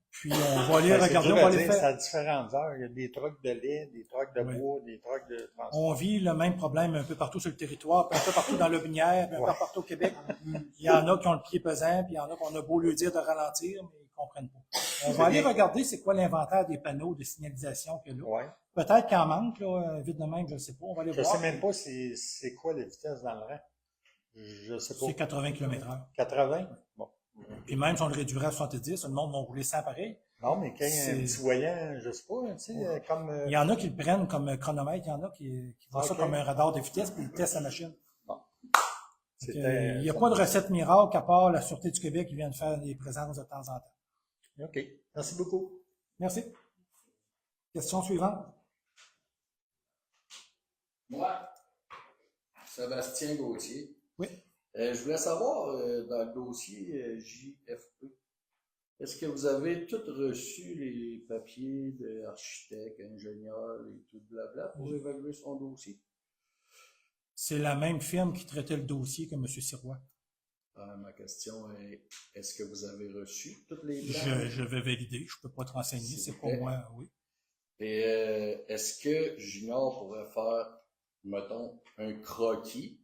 Puis on va aller regarder, dur on va à aller dire, c'est faire. à différentes heures. Il y a des trucks de lait, des trucks de Oui. bois, des trucks de transport. On vit le même problème un peu partout sur le territoire, puis un peu partout dans l'Aubinière, puis un peu partout au Québec. Il y en a qui ont le pied pesant, puis il y en a qu'on a beau lui dire de ralentir, mais ils comprennent pas. On va aller regarder c'est quoi l'inventaire des panneaux de signalisation qu'il y a là. Ouais. Peut-être qu'il en manque, là, vite de même, je ne sais pas. On va aller Je voir. sais même pas c'est quoi la vitesse dans le rang. Je sais pas. C'est 80 km/h. 80? Bon. Puis même si on le réduirait à 70, le monde va rouler 100 pareil. Non, mais quand il y a un petit voyant, je sais pas, tu sais, comme... Il y en a qui le prennent comme chronomètre, il y en a qui voient ça Ok. comme un radar de vitesse, puis ils testent la machine. Bon. Il n'y a pas de recette miracle à part la Sûreté du Québec qui vient de faire des présences de temps en temps. OK. Merci beaucoup. Merci. Question suivante. Moi, Sébastien Gauthier. Oui. Je voulais savoir, dans le dossier JFP, est-ce que vous avez tous reçu les papiers d'architecte, ingénieur et tout blabla pour évaluer son dossier? C'est la même firme qui traitait le dossier que M. Sirois. Ma question est, est-ce que vous avez reçu toutes les plans? Je vais valider. Je ne peux pas te renseigner. S'il C'est vous pas plaît. moi, oui. Et est-ce que Junior pourrait faire, mettons, un croquis,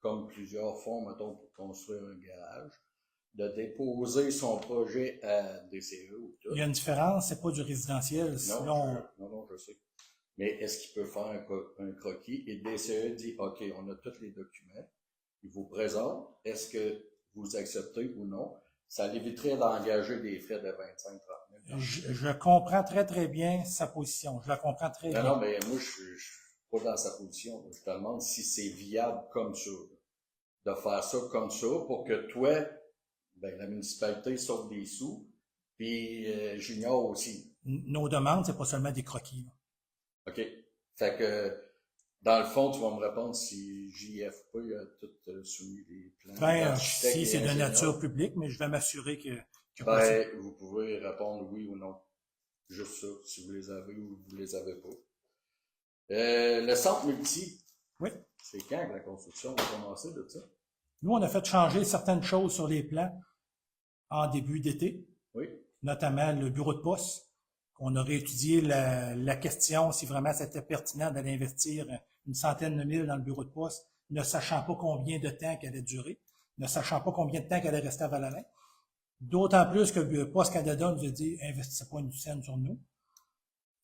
comme plusieurs font, mettons, pour construire un garage, de déposer son projet à DCE ou tout? Il y a une différence, c'est pas du résidentiel. Sinon, Non, je sais. Mais est-ce qu'il peut faire un croquis et DCE dit, OK, on a tous les documents, il vous présente, est-ce que vous acceptez ou non? Ça l'éviterait d'engager des frais de 25-30 000. je comprends très, très bien sa position. Je la comprends très bien. Non, mais moi, je suis pas dans sa position. Je te demande si c'est viable comme ça. De faire ça comme ça pour que toi, ben, la municipalité sauve des sous, puis Junior aussi. Nos demandes, c'est pas seulement des croquis. Là. OK? Fait que, dans le fond, tu vas me répondre si JFP a tout soumis les plans. d'architecte Si et c'est de ingénieur. nature publique, mais je vais m'assurer que Ben, vous pouvez répondre oui ou non. Juste ça, si vous les avez ou vous les avez pas. Le centre multi. Oui. C'est quand que la construction va commencer de ça? Nous, on a fait changer certaines choses sur les plans en début d'été, Oui. notamment le bureau de poste. On aurait étudié la question si vraiment c'était pertinent d'aller investir une centaine de mille dans le bureau de poste, ne sachant pas combien de temps qu'elle allait durer, ne sachant pas combien de temps qu'elle allait rester à Val-Alain. D'autant plus que le Poste Canada nous a dit « investissez pas une scène sur nous ».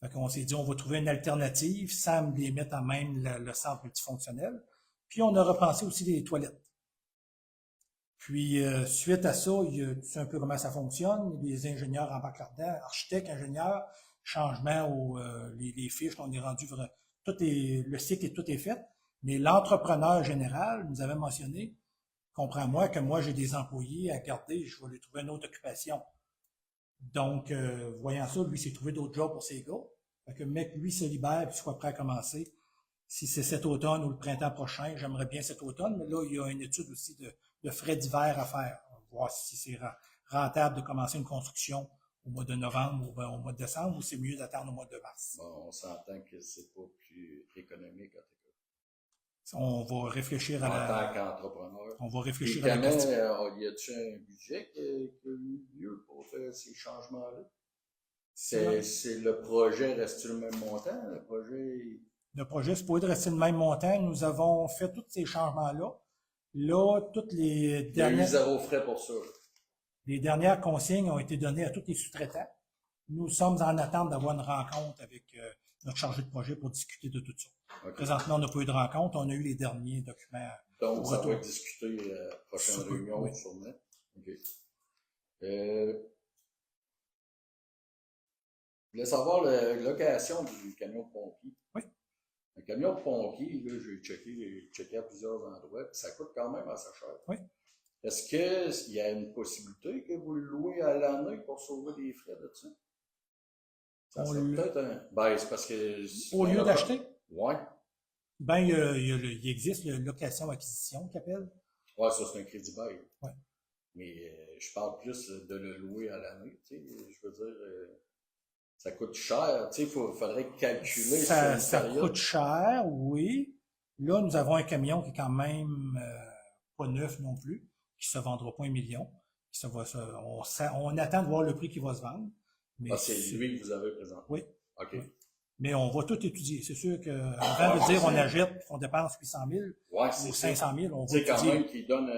Fait qu'on s'est dit, on va trouver une alternative sans les mettre à même le centre multifonctionnel. Puis, on a repensé aussi les toilettes. Puis, suite à ça, tu sais un peu comment ça fonctionne. Les ingénieurs embarquent là-dedans, architectes, ingénieurs, changement les fiches, on est rendu vrai. Le cycle et tout est fait. Mais l'entrepreneur général nous avait mentionné, comprends-moi que moi, j'ai des employés à garder, je vais lui trouver une autre occupation. Donc, voyant ça, lui, s'est trouvé d'autres jobs pour ses gars. Fait que le mec, lui, se libère puis soit prêt à commencer. Si c'est cet automne ou le printemps prochain, j'aimerais bien cet automne, mais là, il y a une étude aussi de frais d'hiver à faire. Voir si c'est rentable de commencer une construction au mois de novembre ou bien au mois de décembre, ou c'est mieux d'attendre au mois de mars. Bon, on s'entend que c'est pas plus économique, en tout cas. On va réfléchir à En tant qu'entrepreneur. On va réfléchir Puis à la question. y a-tu un budget qui a eu lieu pour faire ces changements-là? C'est le projet, reste-tu le même montant? Le projet se pourrait rester le même montant. Nous avons fait tous ces changements-là. Là, toutes les Il y a eu zéro frais pour ça. Les dernières consignes ont été données à tous les sous-traitants. Nous sommes en attente d'avoir une rencontre avec notre chargé de projet pour discuter de tout ça. Okay. Présentement, on n'a pas eu de rencontre. On a eu les derniers documents. Donc, ça va être discuté à la prochaine réunion, oui. sûrement. OK. Je voulais savoir la location du camion de pompier. Oui. Un camion de pompier, là, j'ai checké à plusieurs endroits, puis ça coûte quand même assez cher. Oui. Est-ce qu'il y a une possibilité que vous le louez à l'année pour sauver des frais de ça? Ça serait peut-être un... Ben, c'est parce que... Au lieu d'acheter? Ouais. Ben, il existe le location-acquisition qu'ils appellent. Ouais, ça, c'est un crédit bail. Ouais. Mais je parle plus de le louer à l'année, tu sais. Je veux dire, ça coûte cher, tu sais, faudrait calculer ça période. Coûte cher, oui. Là, nous avons un camion qui est quand même pas neuf non plus, qui se vendra pas 1 million. On attend de voir le prix qui va se vendre. Mais c'est lui que vous avez présenté? Oui. OK. Oui. Mais on va tout étudier. C'est sûr qu'avant de dire on achète et qu'on dépense 800 000 ou 500 000, on va étudier. Tu sais, quand même, qu'il donne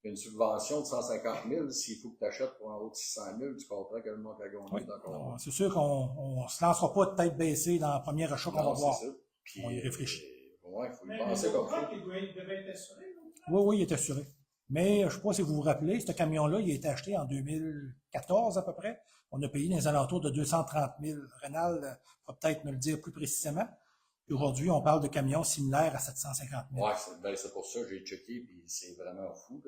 une subvention de 150 000, s'il faut que tu achètes pour en haut de 600 000, tu comprends que le monde a gagné d'accord. C'est sûr qu'on ne se lancera pas de tête baissée dans le premier achat qu'on va voir. Puis, on y réfléchit. Ouais, il faut y penser comme ça. Il devait être assuré. Oui, il est assuré. Mais je ne sais pas si vous vous rappelez, ce camion-là, il a été acheté en 2014 à peu près. On a payé dans les alentours de 230 000. Rénal va peut-être me le dire plus précisément. Aujourd'hui, on parle de camions similaires à 750 000. Oui, c'est pour ça que j'ai checké, puis c'est vraiment fou.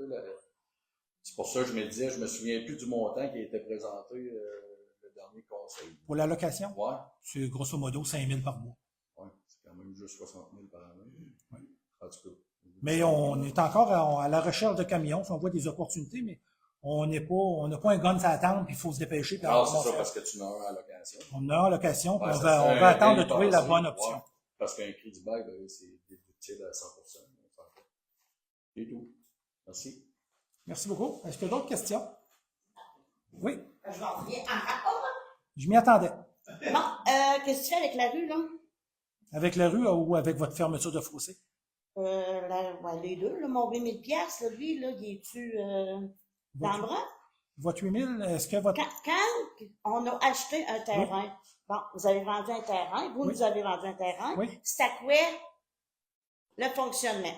C'est pour ça que je me disais, je me souviens plus du montant qui a été présenté le dernier conseil. Pour la location? Oui. C'est grosso modo 5 000 par mois. Oui, c'est quand même juste 60 000 par année. Oui. En tout cas. Mais on est encore à la recherche de camions. On voit des opportunités, mais on n'a pas un gun à attendre, puis il faut se dépêcher. Non, c'est ça, parce que tu n'as un à location. On a un à location, puis on va attendre de trouver la bonne option. Ouais, parce qu'un crédit bail, c'est déductible à 100%. C'est tout. Merci. Merci beaucoup. Est-ce qu'il y a d'autres questions? Oui. Je m'en reviens en rapport. Je m'y attendais. Bon, qu'est-ce que tu fais avec la rue, là? Avec la rue ou avec votre fermeture de fossé? Les deux, là, mon 8 000 $, là, lui, là, il est-tu dans le bras? Votre 8 000, est-ce que votre... Quand on a acheté un terrain, bon, vous avez vendu un terrain, vous nous avez vendu un terrain, c'est à quoi le fonctionnement?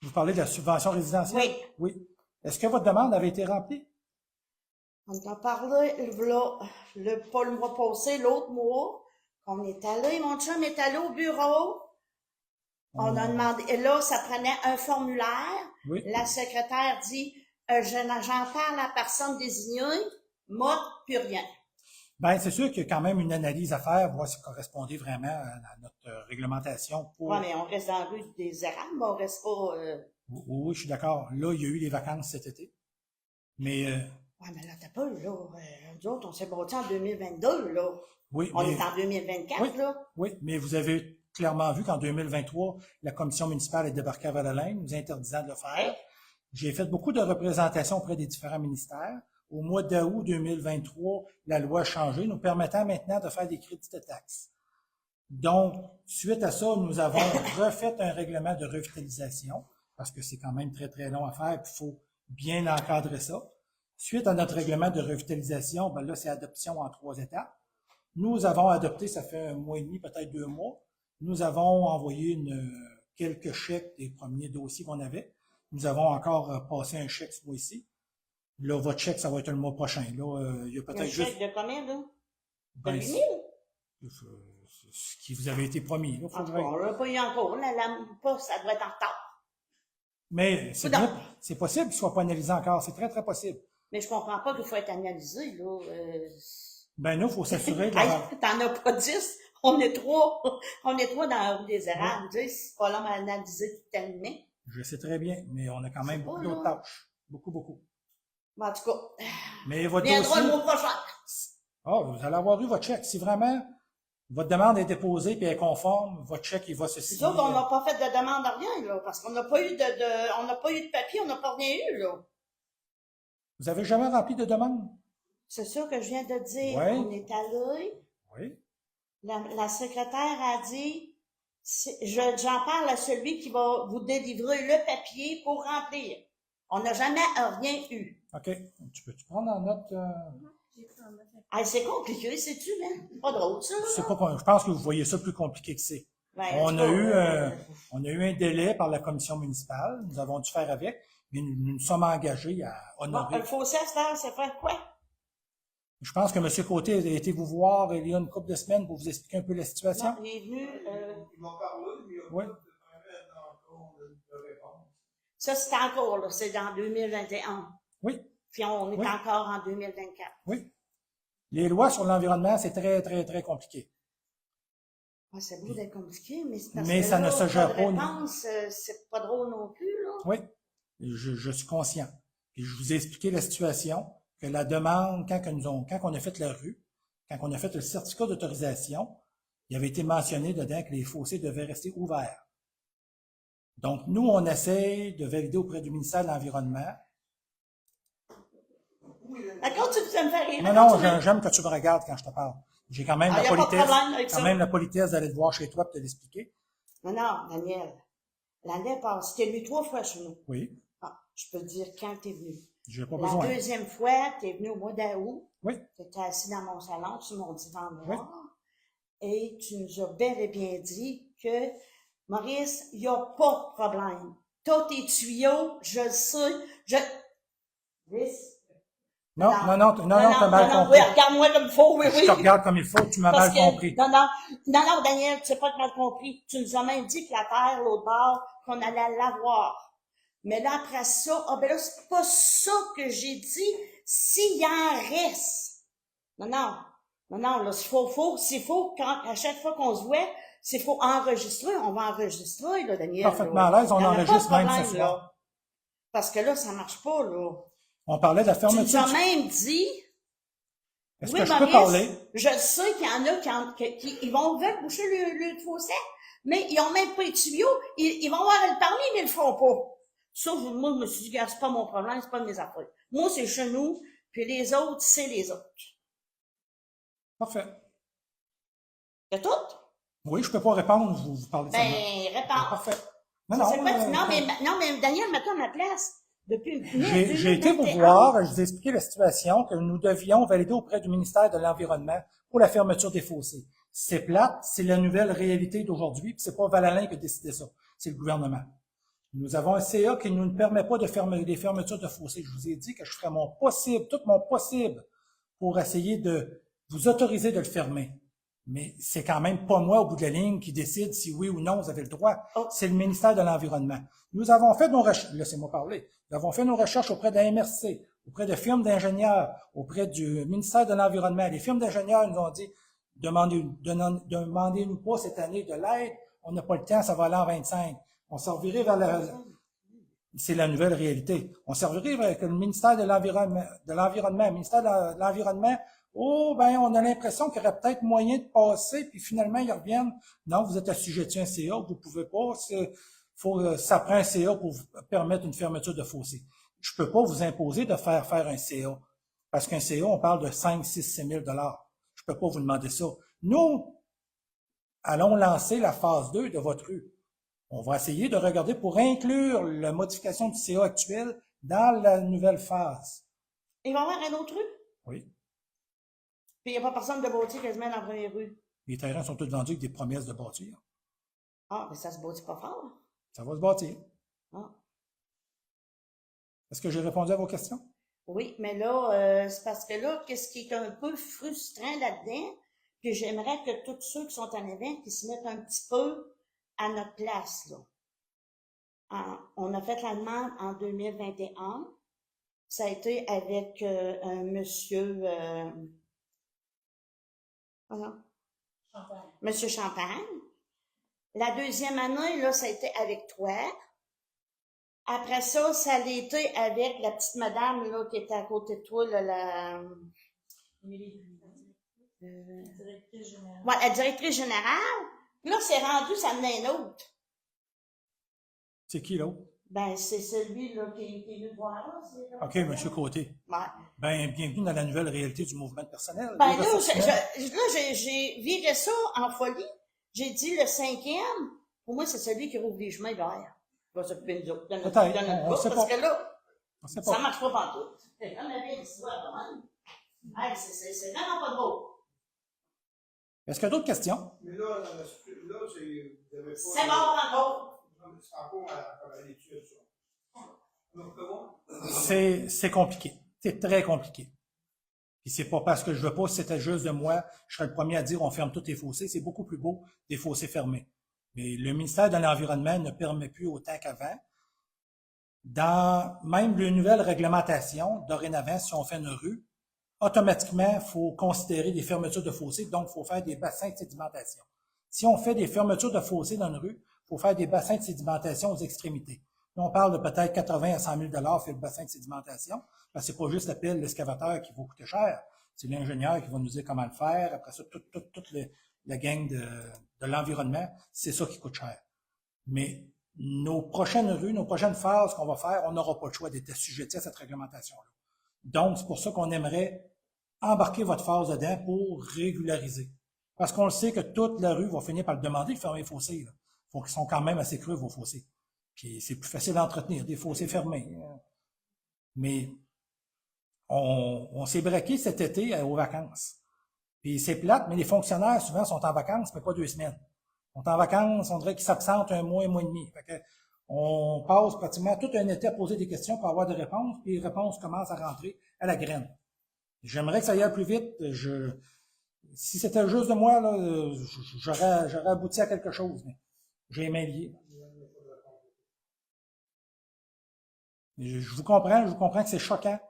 Vous parlez de la subvention résidentielle? Oui. Oui. Est-ce que votre demande avait été remplie? On en parlait, là, pas le mois passé, l'autre mois, on est allé, mon chum est allé au bureau, on a demandé, et là, ça prenait un formulaire, la secrétaire dit, j'en parle à la personne désignée, moi, plus rien. Ben, c'est sûr qu'il y a quand même une analyse à faire, voir si ça correspondait vraiment à notre réglementation. Oui, mais on reste dans la rue des Arabes, mais on reste pas... Oui, je suis d'accord. Là, il y a eu les vacances cet été. Mais... Oui, mais là, t'as pas, là. Nous autres, on s'est bâti en 2022, là. Oui, on est en 2024, là. Oui, mais vous avez clairement vu qu'en 2023, la commission municipale est débarquée à Val-Alain, nous interdisant de le faire. J'ai fait beaucoup de représentations auprès des différents ministères. Au mois d'août 2023, la loi a changé, nous permettant maintenant de faire des crédits de taxes. Donc, suite à ça, nous avons refait un règlement de revitalisation, parce que c'est quand même très, très long à faire, puis il faut bien encadrer ça. Suite à notre règlement de revitalisation, ben là, c'est adoption en 3 étapes. Nous avons adopté, ça fait 1 mois et demi, peut-être 2 mois. Nous avons envoyé quelques chèques des premiers dossiers qu'on avait. Nous avons encore passé un chèque ce mois-ci. Là, votre chèque, ça va être le mois prochain. Là, il y a Un peut-être chèque juste de combien, là? De ben, 8 000? ce qui vous avait été promis. Là, En tout faudrait... cas, on l'a pas eu encore. La poste, ça doit être en retard. Mais c'est Coudonc. bien, c'est possible qu'il ne soit pas analysé encore. C'est très, très possible. Mais je comprends pas qu'il faut être analysé, là. Ben, nous, il faut s'assurer de Hey, la... t'en as pas 10, on est 3. On est 3 dans la roue des érables. Tu sais, c'est pas long à analyser tout tellement. Je sais très bien, mais on a quand même C'est beaucoup pas, d'autres là. tâches. Beaucoup, beaucoup. Mais en tout cas, Mais votre viendra le dossier... mois prochain. Ah, vous allez avoir eu votre chèque. Si vraiment votre demande est déposée et est conforme, votre chèque, il va se Nous signer. autres, on n'a pas fait de demande à rien, là, parce qu'on n'a pas eu on n'a pas eu de papier, on n'a pas rien eu, là. Vous avez jamais rempli de demande? C'est ça que je viens de dire. Ouais. On est allé. Oui. La secrétaire a dit, j'en parle à celui qui va vous délivrer le papier pour remplir. On n'a jamais rien eu. OK. Tu peux-tu prendre en note? Ah, c'est compliqué, sais-tu, hein? C'est pas drôle, ça. C'est pas, je pense que vous voyez ça plus compliqué que c'est. Ben, en On tout a cas, on a eu un délai par la commission municipale. Nous avons dû faire avec, mais nous sommes engagés à bon, honorer. le fossé à cette heure, c'est faire quoi? Je pense que M. Côté a été vous voir il y a une couple de semaines pour vous expliquer un peu la situation. Non, il est venu, Ils m'ont parlé, mais il n'y a Oui. pas encore de réponse. ça, c'est encore, là, c'est dans 2021. Oui, Puis on est Oui. encore en 2024. oui. Les lois sur l'environnement, c'est très, très, très compliqué. Ah, c'est beau d'être compliqué, mais c'est parce Mais que ça là, ne se gère de pas, nous. réponse, c'est pas drôle non plus, là. Oui, je suis conscient. Et je vous ai expliqué la situation, que la demande, quand on a fait la rue, quand on a fait le certificat d'autorisation, il avait été mentionné dedans que les fossés devaient rester ouverts. Donc, nous, on essaye de valider auprès du ministère de l'Environnement. D'accord, tu me faire rire. Non, j'aime que tu me regardes quand je te parle. J'ai quand même Ah, la y a pas de politesse, problème avec ça. quand même la politesse d'aller te voir chez toi et te l'expliquer. Non, Daniel. L'année passée, t'es venu 3 fois chez nous. Oui, Ah, je peux te dire quand t'es venu. j'ai pas La besoin. deuxième fois, t'es venu au mois d'août. Oui, Tu étais assis dans mon salon, sur mon divan noir. Et tu nous as bel et bien dit que, Maurice, il n'y a pas de problème. T'as tes tuyaux, je le sais, non, t'as mal compris. Oui, regarde-moi comme il faut, oui, Je oui. te regarde comme il faut, tu m'as mal Parce que, compris. non, Daniel, tu n'as pas mal compris. Tu nous as même dit que la terre, l'autre bord, qu'on allait l'avoir. Mais là, après ça, ben là, c'est pas ça que j'ai dit. S'il y en reste. Non, là, s'il faut, à chaque fois qu'on se voit, s'il faut enregistrer, on va enregistrer, là, Daniel. Parfaitement là. à l'aise, on Il y en a enregistre pas de même ce problème, soir. là. Parce que là, ça marche pas, là. On parlait de la Tu nous fermeture. as même dit, Est-ce oui, que je peux Maurice, parler? je sais qu'il y en a qui ils vont veulent boucher le fossé, mais ils ont même pas les tuyaux, ils vont avoir le permis, mais ils le feront pas. Ça, moi, je me suis dit, gars, c'est pas mon problème, c'est pas mes affaires. Moi, c'est chez nous, puis les autres, c'est les autres. Parfait. C'est tout? Oui, je peux pas répondre, vous parlez seulement. Ben, réponds. Parfait. Non, mais Daniel, mets-toi à ma place. Depuis J'ai été vous voir, je vous ai expliqué la situation que nous devions valider auprès du ministère de l'Environnement pour la fermeture des fossés. C'est plate, c'est la nouvelle réalité d'aujourd'hui, puis c'est pas Valalin qui a décidé ça, c'est le gouvernement. Nous avons un CA qui ne nous permet pas de fermer des fermetures de fossés. Je vous ai dit que je ferais mon possible, tout mon possible, pour essayer de vous autoriser de le fermer. Mais c'est quand même pas moi, au bout de la ligne, qui décide si oui ou non vous avez le droit. C'est le ministère de l'Environnement. Nous avons fait nos recherches, laissez-moi parler, nous avons fait nos recherches auprès de la MRC, auprès de firmes d'ingénieurs, auprès du ministère de l'Environnement. Les firmes d'ingénieurs nous ont dit, demandez-nous pas cette année de l'aide, on n'a pas le temps, ça va aller en 25. On servirait vers c'est la nouvelle réalité. On servirait vers le ministère de l'Environnement, le ministère de l'Environnement. Oh, ben, on a l'impression qu'il y aurait peut-être moyen de passer, puis finalement, ils reviennent. Non, vous êtes assujetti à un CA, vous pouvez pas. Ça prend un CA pour vous permettre une fermeture de fossé. Je peux pas vous imposer de faire un CA. Parce qu'un CA, on parle de 5, 6, 6 000 $. Je peux pas vous demander ça. Nous, allons lancer la phase 2 de votre rue. On va essayer de regarder pour inclure la modification du CA actuel dans la nouvelle phase. Il va y avoir un autre rue? Oui. Puis il n'y a pas personne de bâtir quasiment dans la première rue. Les terrains sont tous vendus avec des promesses de bâtir. Ah, mais ça se bâtit pas fort. Ça va se bâtir. Ah. Est-ce que j'ai répondu à vos questions? Oui, mais là, c'est parce que là, qu'est-ce qui est un peu frustrant là-dedans, puis j'aimerais que tous ceux qui sont en avant, qui se mettent un petit peu à notre place, là. On a fait la demande en 2021. Ça a été avec un monsieur, Monsieur Champagne. La deuxième année, là, ça a été avec toi. Après ça, ça a été avec la petite madame, là, qui était à côté de toi, là, la Directrice générale. ouais, la directrice générale. Puis là, c'est rendu, ça menait un autre. C'est qui l'autre? Ben, c'est celui, là, qui est venu voir, là. OK, M. Côté. Ouais. Ben, bienvenue dans la nouvelle réalité du mouvement personnel. Ben, Les là, ressources j'ai viré ça en folie. J'ai dit le 5e, pour moi, c'est celui qui rouvre les chemins vers. Il va s'occuper de nous autres, de notre Peut-être, on groupe, sait parce pas. que là, On sait ça pas. marche pas partout. On avait une histoire de même. Hey, c'est vraiment pas drôle. Est-ce qu'il y a d'autres questions? Mais là, vous avez pas. C'est mort encore. C'est encore à l'étude, ça. Donc, comment? C'est compliqué. C'est très compliqué. Puis c'est pas parce que je veux pas, si c'était juste de moi, je serais le premier à dire on ferme tous les fossés. C'est beaucoup plus beau des fossés fermés. Mais le ministère de l'Environnement ne permet plus autant qu'avant. Dans même les nouvelles réglementations, dorénavant, si on fait une rue, automatiquement, il faut considérer des fermetures de fossés, donc il faut faire des bassins de sédimentation. Si on fait des fermetures de fossés dans une rue, il faut faire des bassins de sédimentation aux extrémités. Là, on parle de peut-être 80 à 100 000 $ fait le bassin de sédimentation, parce que c'est pas juste la pile, l'excavateur qui va coûter cher, c'est l'ingénieur qui va nous dire comment le faire, après ça, toute la gang de l'environnement, c'est ça qui coûte cher. Mais nos prochaines rues, nos prochaines phases qu'on va faire, on n'aura pas le choix d'être assujettis à cette réglementation-là. Donc, c'est pour ça qu'on aimerait embarquer votre phase dedans pour régulariser. Parce qu'on le sait que toute la rue va finir par le demander de fermer les fossés. Là. Faut qu'ils sont quand même assez creux, vos fossés. Puis c'est plus facile d'entretenir des fossés fermés. Mais on s'est braqué cet été aux vacances. Puis c'est plate, mais les fonctionnaires, souvent, sont en vacances, mais pas 2 semaines. Ils sont en vacances, on dirait qu'ils s'absentent un mois et demi. Fait que on passe pratiquement tout un été à poser des questions pour avoir des réponses, puis les réponses commencent à rentrer à la graine. J'aimerais que ça aille plus vite. Si c'était juste de moi, là, j'aurais abouti à quelque chose. Mais j'ai les mains liées. Mais je vous comprends que c'est choquant,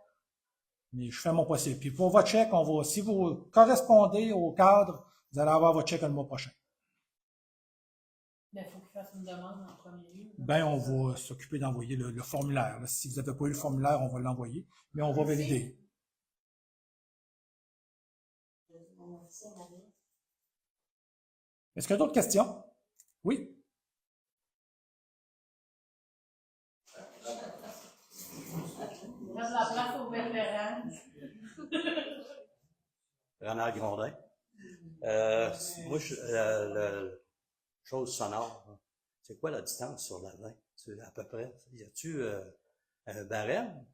mais je fais mon possible. Puis pour votre chèque, si vous correspondez au cadre, vous allez avoir votre chèque le mois prochain. Il faut qu'il fasse une demande en premier lieu. Ben, on va s'occuper d'envoyer le formulaire. Là, si vous n'avez pas eu le formulaire, on va l'envoyer, mais on va valider. Est-ce qu'il y a d'autres questions? Oui? Il reste la place aux vétérans. Renard Grondin. Moi, chose sonore, hein. C'est quoi la distance sur la main? À peu près. Y a-tu un barème?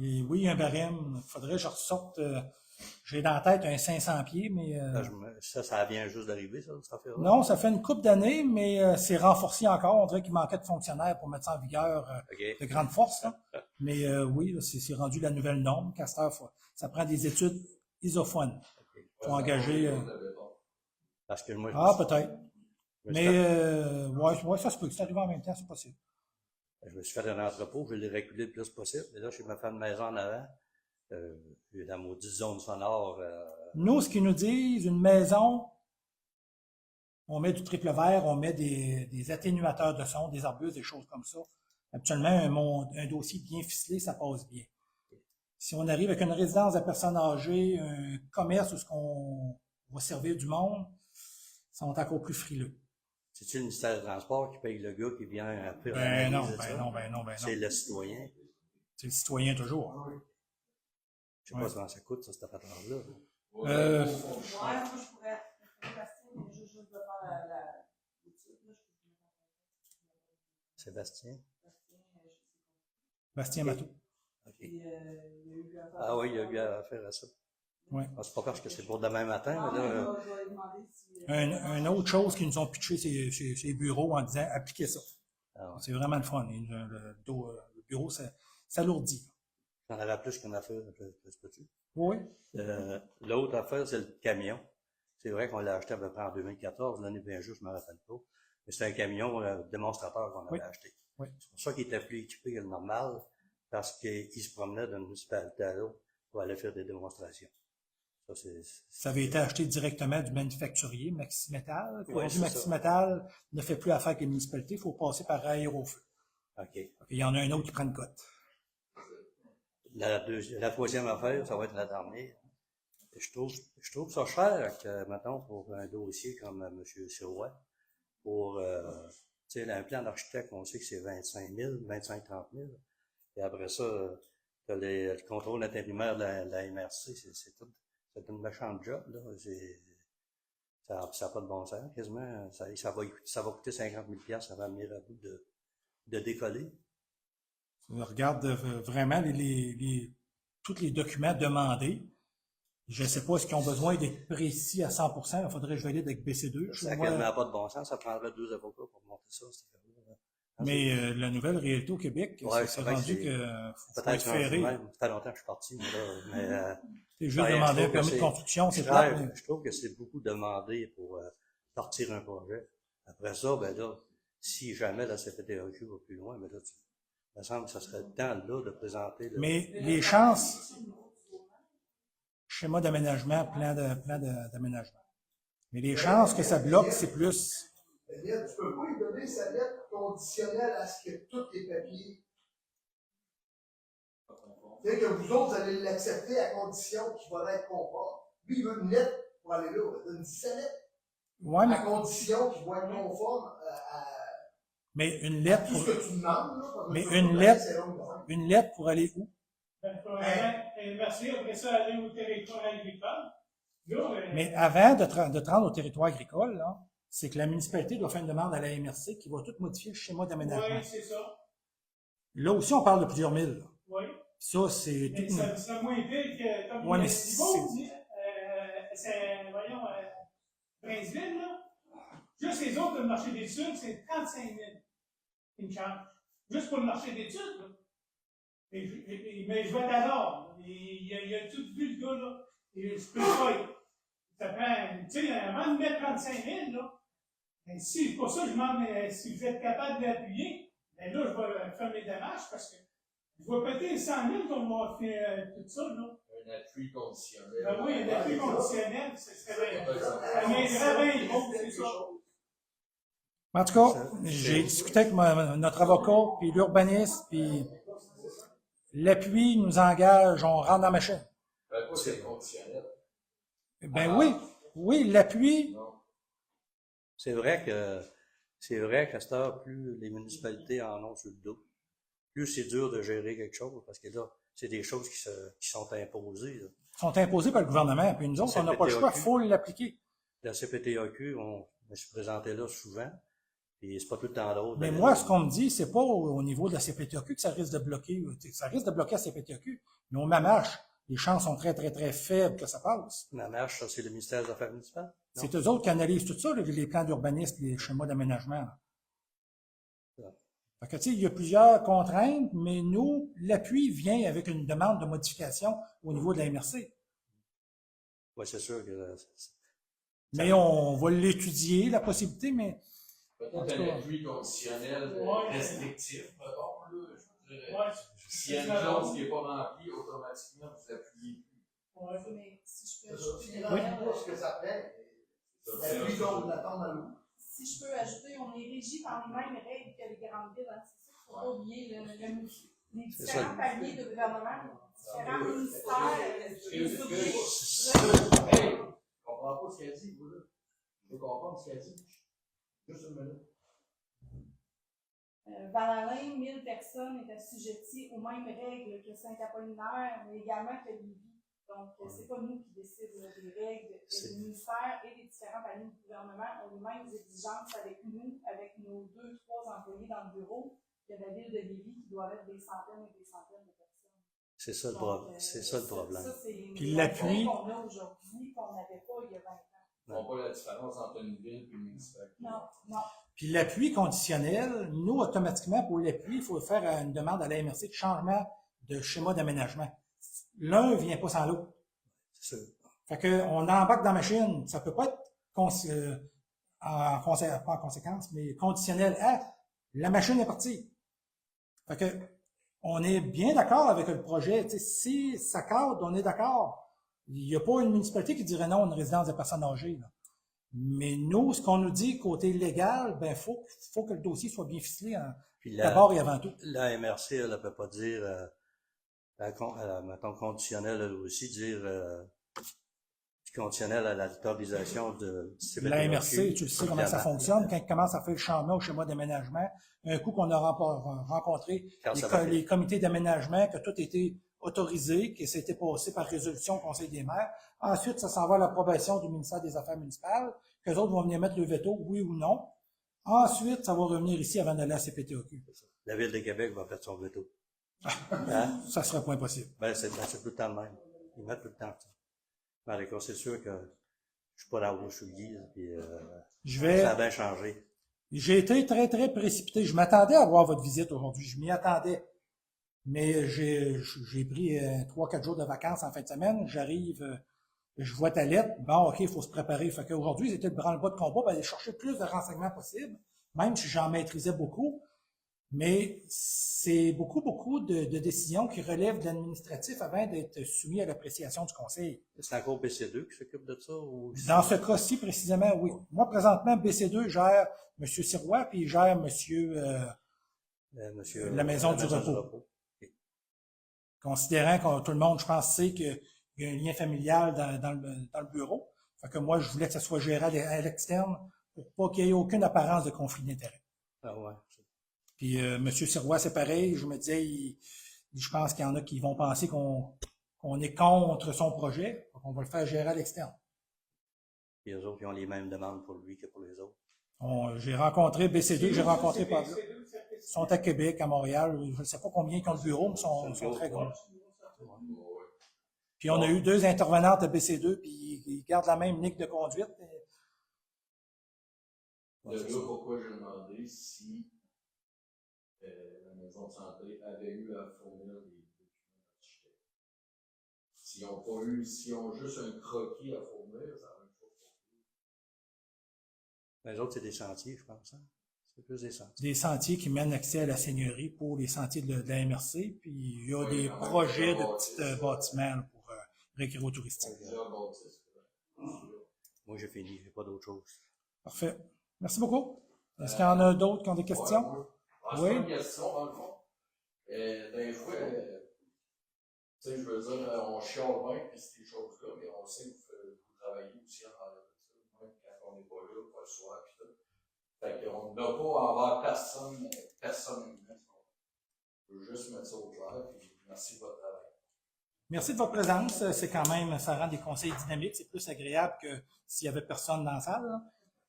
Et oui, un barème. Il faudrait que je ressorte. J'ai dans la tête un 500 pieds, mais... Ça vient juste d'arriver, ça, cette affaire-là? Non, ça fait une couple d'années, mais c'est renforcé encore. On dirait qu'il manquait de fonctionnaires pour mettre ça en vigueur de grande force. Là. Mais oui, là, c'est rendu la nouvelle norme. Castor, ça prend des études isophones. Il faut engager... Parce que moi, peut-être. Mais ouais, ça se peut. C'est arrivé en même temps, c'est possible. Je me suis fait un entrepôt, je l'ai reculé le plus possible. Et là, je me fais une maison en avant. J'ai la maudite zone sonore. Nous, ce qu'ils nous disent, une maison, on met du triple vert, on met des atténuateurs de son, des arbustes, des choses comme ça. Habituellement, un dossier bien ficelé, ça passe bien. Si on arrive avec une résidence de personnes âgées, un commerce où on va servir du monde, ils sont encore plus frileux. C'est-tu le ministère du Transport qui paye le gars qui vient après? Ben non. C'est le citoyen. C'est le citoyen toujours. Je sais pas comment ça coûte, cette affaire-là. Moi, je pourrais Bastien, mais juste de faire la étude. Sébastien? Bastien Matou. OK. Ah oui, il y a eu affaire à ça. Ouais. Ah, c'est pas parce que c'est pour demain matin, mais là... Une autre chose qu'ils nous ont pitché ces bureaux en disant appliquez ça. Ah ouais. C'est vraiment le fun. Le bureau, s'alourdit. J'en avais plus qu'une affaire, je peux-tu? Oui. L'autre affaire, c'est le camion. C'est vrai qu'on l'a acheté à peu près en 2014, l'année bien juste, je ne me rappelle pas. Mais c'est un camion démonstrateur qu'on avait acheté. Oui. C'est pour ça qu'il était plus équipé que le normal, parce qu'il se promenait d'une municipalité à l'autre pour aller faire des démonstrations. Ça avait été acheté directement du manufacturier, Maximétal. Ouais, Aujourd'hui, c'est Maximétal ne fait plus affaire avec les municipalités, il faut passer par Aérofeu. OK. Il y en a un autre qui prend une cote. La troisième affaire, ça va être la dernière. Je trouve ça cher, que, mettons, pour un dossier comme M. Sirois, pour, tu sais, un plan d'architecte, on sait que c'est 25 000, 25-30 000. Et après ça, t'as le contrôle intérimaire de la MRC, c'est une méchante job, là. Ça n'a pas de bon sens, quasiment. Ça va coûter 50 000 $, ça va venir à bout de décoller. On regarde vraiment tous les documents demandés. Je ne sais pas est-ce qu'ils ont besoin d'être précis à 100%. Il faudrait que je valide avec BC2. Ça n'a quasiment pas de bon sens. Ça prendrait 2 avocats pour monter ça. Mais la nouvelle réalité au Québec, c'est rendu qu'il faut être ferré. Ça fait longtemps que je suis parti. C'est juste demander un permis de construction, c'est clair. Je trouve que c'est beaucoup demandé pour partir un projet. Après ça, ben là, si jamais la CPTAQ va plus loin, ben là, il me semble que ça serait le temps là de présenter. Mais les chances, schéma d'aménagement, plan d'aménagement. Mais les chances que ça bloque, c'est plus. Tu ne peux pas lui donner sa lettre conditionnelle à ce que tous les papiers. C'est que vous autres, vous allez l'accepter à condition qu'il va être conforme. Lui, il veut une lettre pour aller là. Donne sa lettre. Ouais, mais... À condition qu'il va être conforme à. Mais une lettre. Tout ce que tu demandes, là. Mais une lettre pour aller où? Merci, après ça, aller au territoire agricole. Mais avant de te rendre au territoire agricole, là, c'est que la municipalité doit faire une demande à la MRC qui va tout modifier le schéma d'aménagement. Oui, c'est ça. Là aussi, on parle de plusieurs mille. Là. Oui. Ça, c'est tout. Ça serait moins pire que, comme ouais, voyons, Princeville, là. Juste les autres, le marché d'études, c'est 35 000 une charge. Juste pour le marché d'études, là. Mais je vais d'abord. Il a tout vu, le gars, là. Et je peux pas. Ça prend, tu sais, avant de mettre 35 000, là. Mais si, pour ça, je demande si vous êtes capable de l'appuyer, ben là, je vais faire mes démarches parce que je vais péter 100 000 qu'on va faire tout ça, là. Un appui conditionnel. Ben oui, un appui conditionnel, ce serait bien. Ça m'aiderait bien, bon, c'est ça. En tout cas, j'ai discuté avec notre avocat, puis l'urbaniste, puis l'appui nous engage, on rentre dans la machine. Ben, pas c'est conditionnel. Ben oui, l'appui. C'est vrai qu'à cette heure, plus les municipalités en ont sur le dos, plus c'est dur de gérer quelque chose, parce que là, c'est des choses qui sont imposées. Là. Sont imposées par le gouvernement, puis nous autres, on n'a pas le choix, il faut l'appliquer. La CPTAQ, je me suis présenté là souvent, puis c'est pas tout le temps drôle. Mais moi, ce qu'on me dit, c'est pas au niveau de la CPTAQ que ça risque de bloquer. Ça risque de bloquer la CPTAQ, mais au MAMACH, les chances sont très, très, très faibles que ça passe. MAMACH, ça, c'est le ministère des Affaires municipales? C'est eux autres qui analysent tout ça, les plans d'urbanisme, les schémas d'aménagement. Fait que, tu sais, il y a plusieurs contraintes, mais nous, l'appui vient avec une demande de modification au niveau de la MRC. Oui, c'est sûr que... Mais on va l'étudier, la possibilité, mais... Peut-être un appui conditionnel restrictif, pardon, là, je dirais. S'il y a une clause qui n'est pas remplie, automatiquement, vous appuyez plus. Oui, mais si je peux ajouter... C'est pas ce que ça fait. L'appui donc d'attendre à l'eau. Si je peux ajouter, on est régi par les mêmes règles que les grandes villes. Hein. C'est ça qu'il ne faut pas oublier. Les différents paliers de gouvernement, les différents ministères, les ouvriers. Hey, je comprends pas ce qu'elle dit, vous, là. Je veux comprendre ce qu'elle dit. Juste une minute. Val-Alain, 1000 personnes est assujetties aux mêmes règles que Saint-Apollinaire, mais également que Lévis. Donc, c'est pas nous qui décidons des règles. Le ministère et les différents paliers du gouvernement ont les mêmes exigences avec nous, avec nos 2-3 employés dans le bureau, que la ville de Lévis qui doit être des centaines et des centaines de personnes. C'est ça le problème. C'est ça le problème. Ça, c'est puis l'appui qu'on a aujourd'hui, qu'on n'avait pas il y a 20 ans. On voit pas la différence entre une ville et une municipalité. Non. Puis l'appui conditionnel, nous, automatiquement, pour l'appui, il faut faire une demande à la MRC de changement de schéma d'aménagement. L'un ne vient pas sans l'autre. C'est sûr. Fait qu'on embarque dans la machine, ça peut pas être pas en conséquence, mais conditionnel à la machine est partie. Fait que on est bien d'accord avec le projet. Tu sais, si ça cadre, on est d'accord. Il n'y a pas une municipalité qui dirait non à une résidence de personnes âgées. Là. Mais nous, ce qu'on nous dit côté légal, ben faut que le dossier soit bien ficelé Puis d'abord et avant tout. La MRC, elle ne peut pas dire, mettons, conditionnel, elle aussi, dire conditionnel à l'autorisation de La MRC, tu sais comment ça fonctionne. Quand ils commencent à faire le changement au schéma d'aménagement, un coup qu'on a rencontré les comités d'aménagement, que tout était autorisé, que c'était passé par résolution au Conseil des maires. Ensuite, ça s'en va à l'approbation du ministère des Affaires municipales, qu'eux autres vont venir mettre le veto, oui ou non. Ensuite, ça va revenir ici avant d'aller à la CPTOQ. La Ville de Québec va faire son veto. Hein? Ça ne sera pas impossible. Ben, c'est tout le temps le même. Ils mettent tout le temps. Ben, d'accord, c'est sûr que je suis pas là où je suis guise, puis ça a bien changé. J'ai été très, très précipité. Je m'attendais à avoir votre visite aujourd'hui. Je m'y attendais. Mais j'ai pris 3-4 jours de vacances en fin de semaine. J'arrive, je vois ta lettre. Bon, OK, il faut se préparer. Fait qu'aujourd'hui, c'était le branle-bas de combat, aller chercher le plus de renseignements possible, même si j'en maîtrisais beaucoup. Mais c'est beaucoup de décisions qui relèvent de l'administratif avant d'être soumis à l'appréciation du conseil. C'est encore BC2 qui s'occupe de ça? Ou... Dans ce cas-ci, précisément, oui. Moi, présentement, BC2 gère M. Sirois, puis il gère la Maison du Repos. Okay. Considérant que tout le monde, je pense, sait qu'il y a un lien familial dans le bureau. Fait que moi, je voulais que ça soit géré à l'externe pour pas qu'il y ait aucune apparence de conflit d'intérêt. Ah ouais. Puis M. Sirois, c'est pareil. Je me disais, je pense qu'il y en a qui vont penser qu'on est contre son projet, donc on va le faire gérer à l'externe. Et les autres, ils ont les mêmes demandes pour lui que pour les autres. J'ai rencontré BC2, j'ai rencontré Pablo. Ils sont à Québec, à Montréal. Je ne sais pas combien ils ont le bureau, mais ils sont très gros. Puis on a eu 2 intervenantes à BC2, puis ils gardent la même ligne de conduite. De là, pourquoi j'ai demandé si la maison de santé avait eu à fournir des documents d'architecte. S'ils ont juste un croquis à fournir, ça va être pas pour Les autres, c'est des sentiers, je pense. Hein? C'est plus des sentiers. Des sentiers qui mènent accès à la seigneurie pour les sentiers de la MRC. Puis il y a des projets de petits bâtiments pour récréer touristique. Moi, j'ai fini, j'ai pas d'autre chose. Parfait. Merci beaucoup. Est-ce qu'il y en a d'autres qui ont des questions? Oui. Une question, dans le fond. Des fois, tu sais, je veux dire, on chiale bien, puis ces choses-là, mais on sait que vous travaillez aussi en arrière de ça, même quand on n'est pas là, pas le soir, puis tout. Fait qu'on n'a pas envers personne, personnellement. Je veux juste mettre ça au clair, puis merci de votre travail. Merci de votre présence. C'est quand même, ça rend des conseils dynamiques. C'est plus agréable que s'il y avait personne dans la salle, là.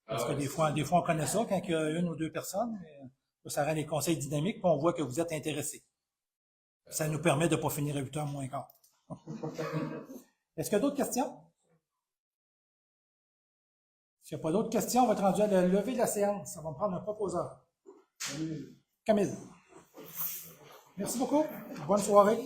Parce que des fois, on connaît ça quand il y a 1 ou 2 personnes. Mais ça rend des conseils dynamiques, puis on voit que vous êtes intéressés. Ça nous permet de ne pas finir à 8h moins quart. Est-ce qu'il y a d'autres questions? S'il n'y a pas d'autres questions, on va être rendu à la levée de la séance. Ça va me prendre un proposeur. Camille. Merci beaucoup. Bonne soirée.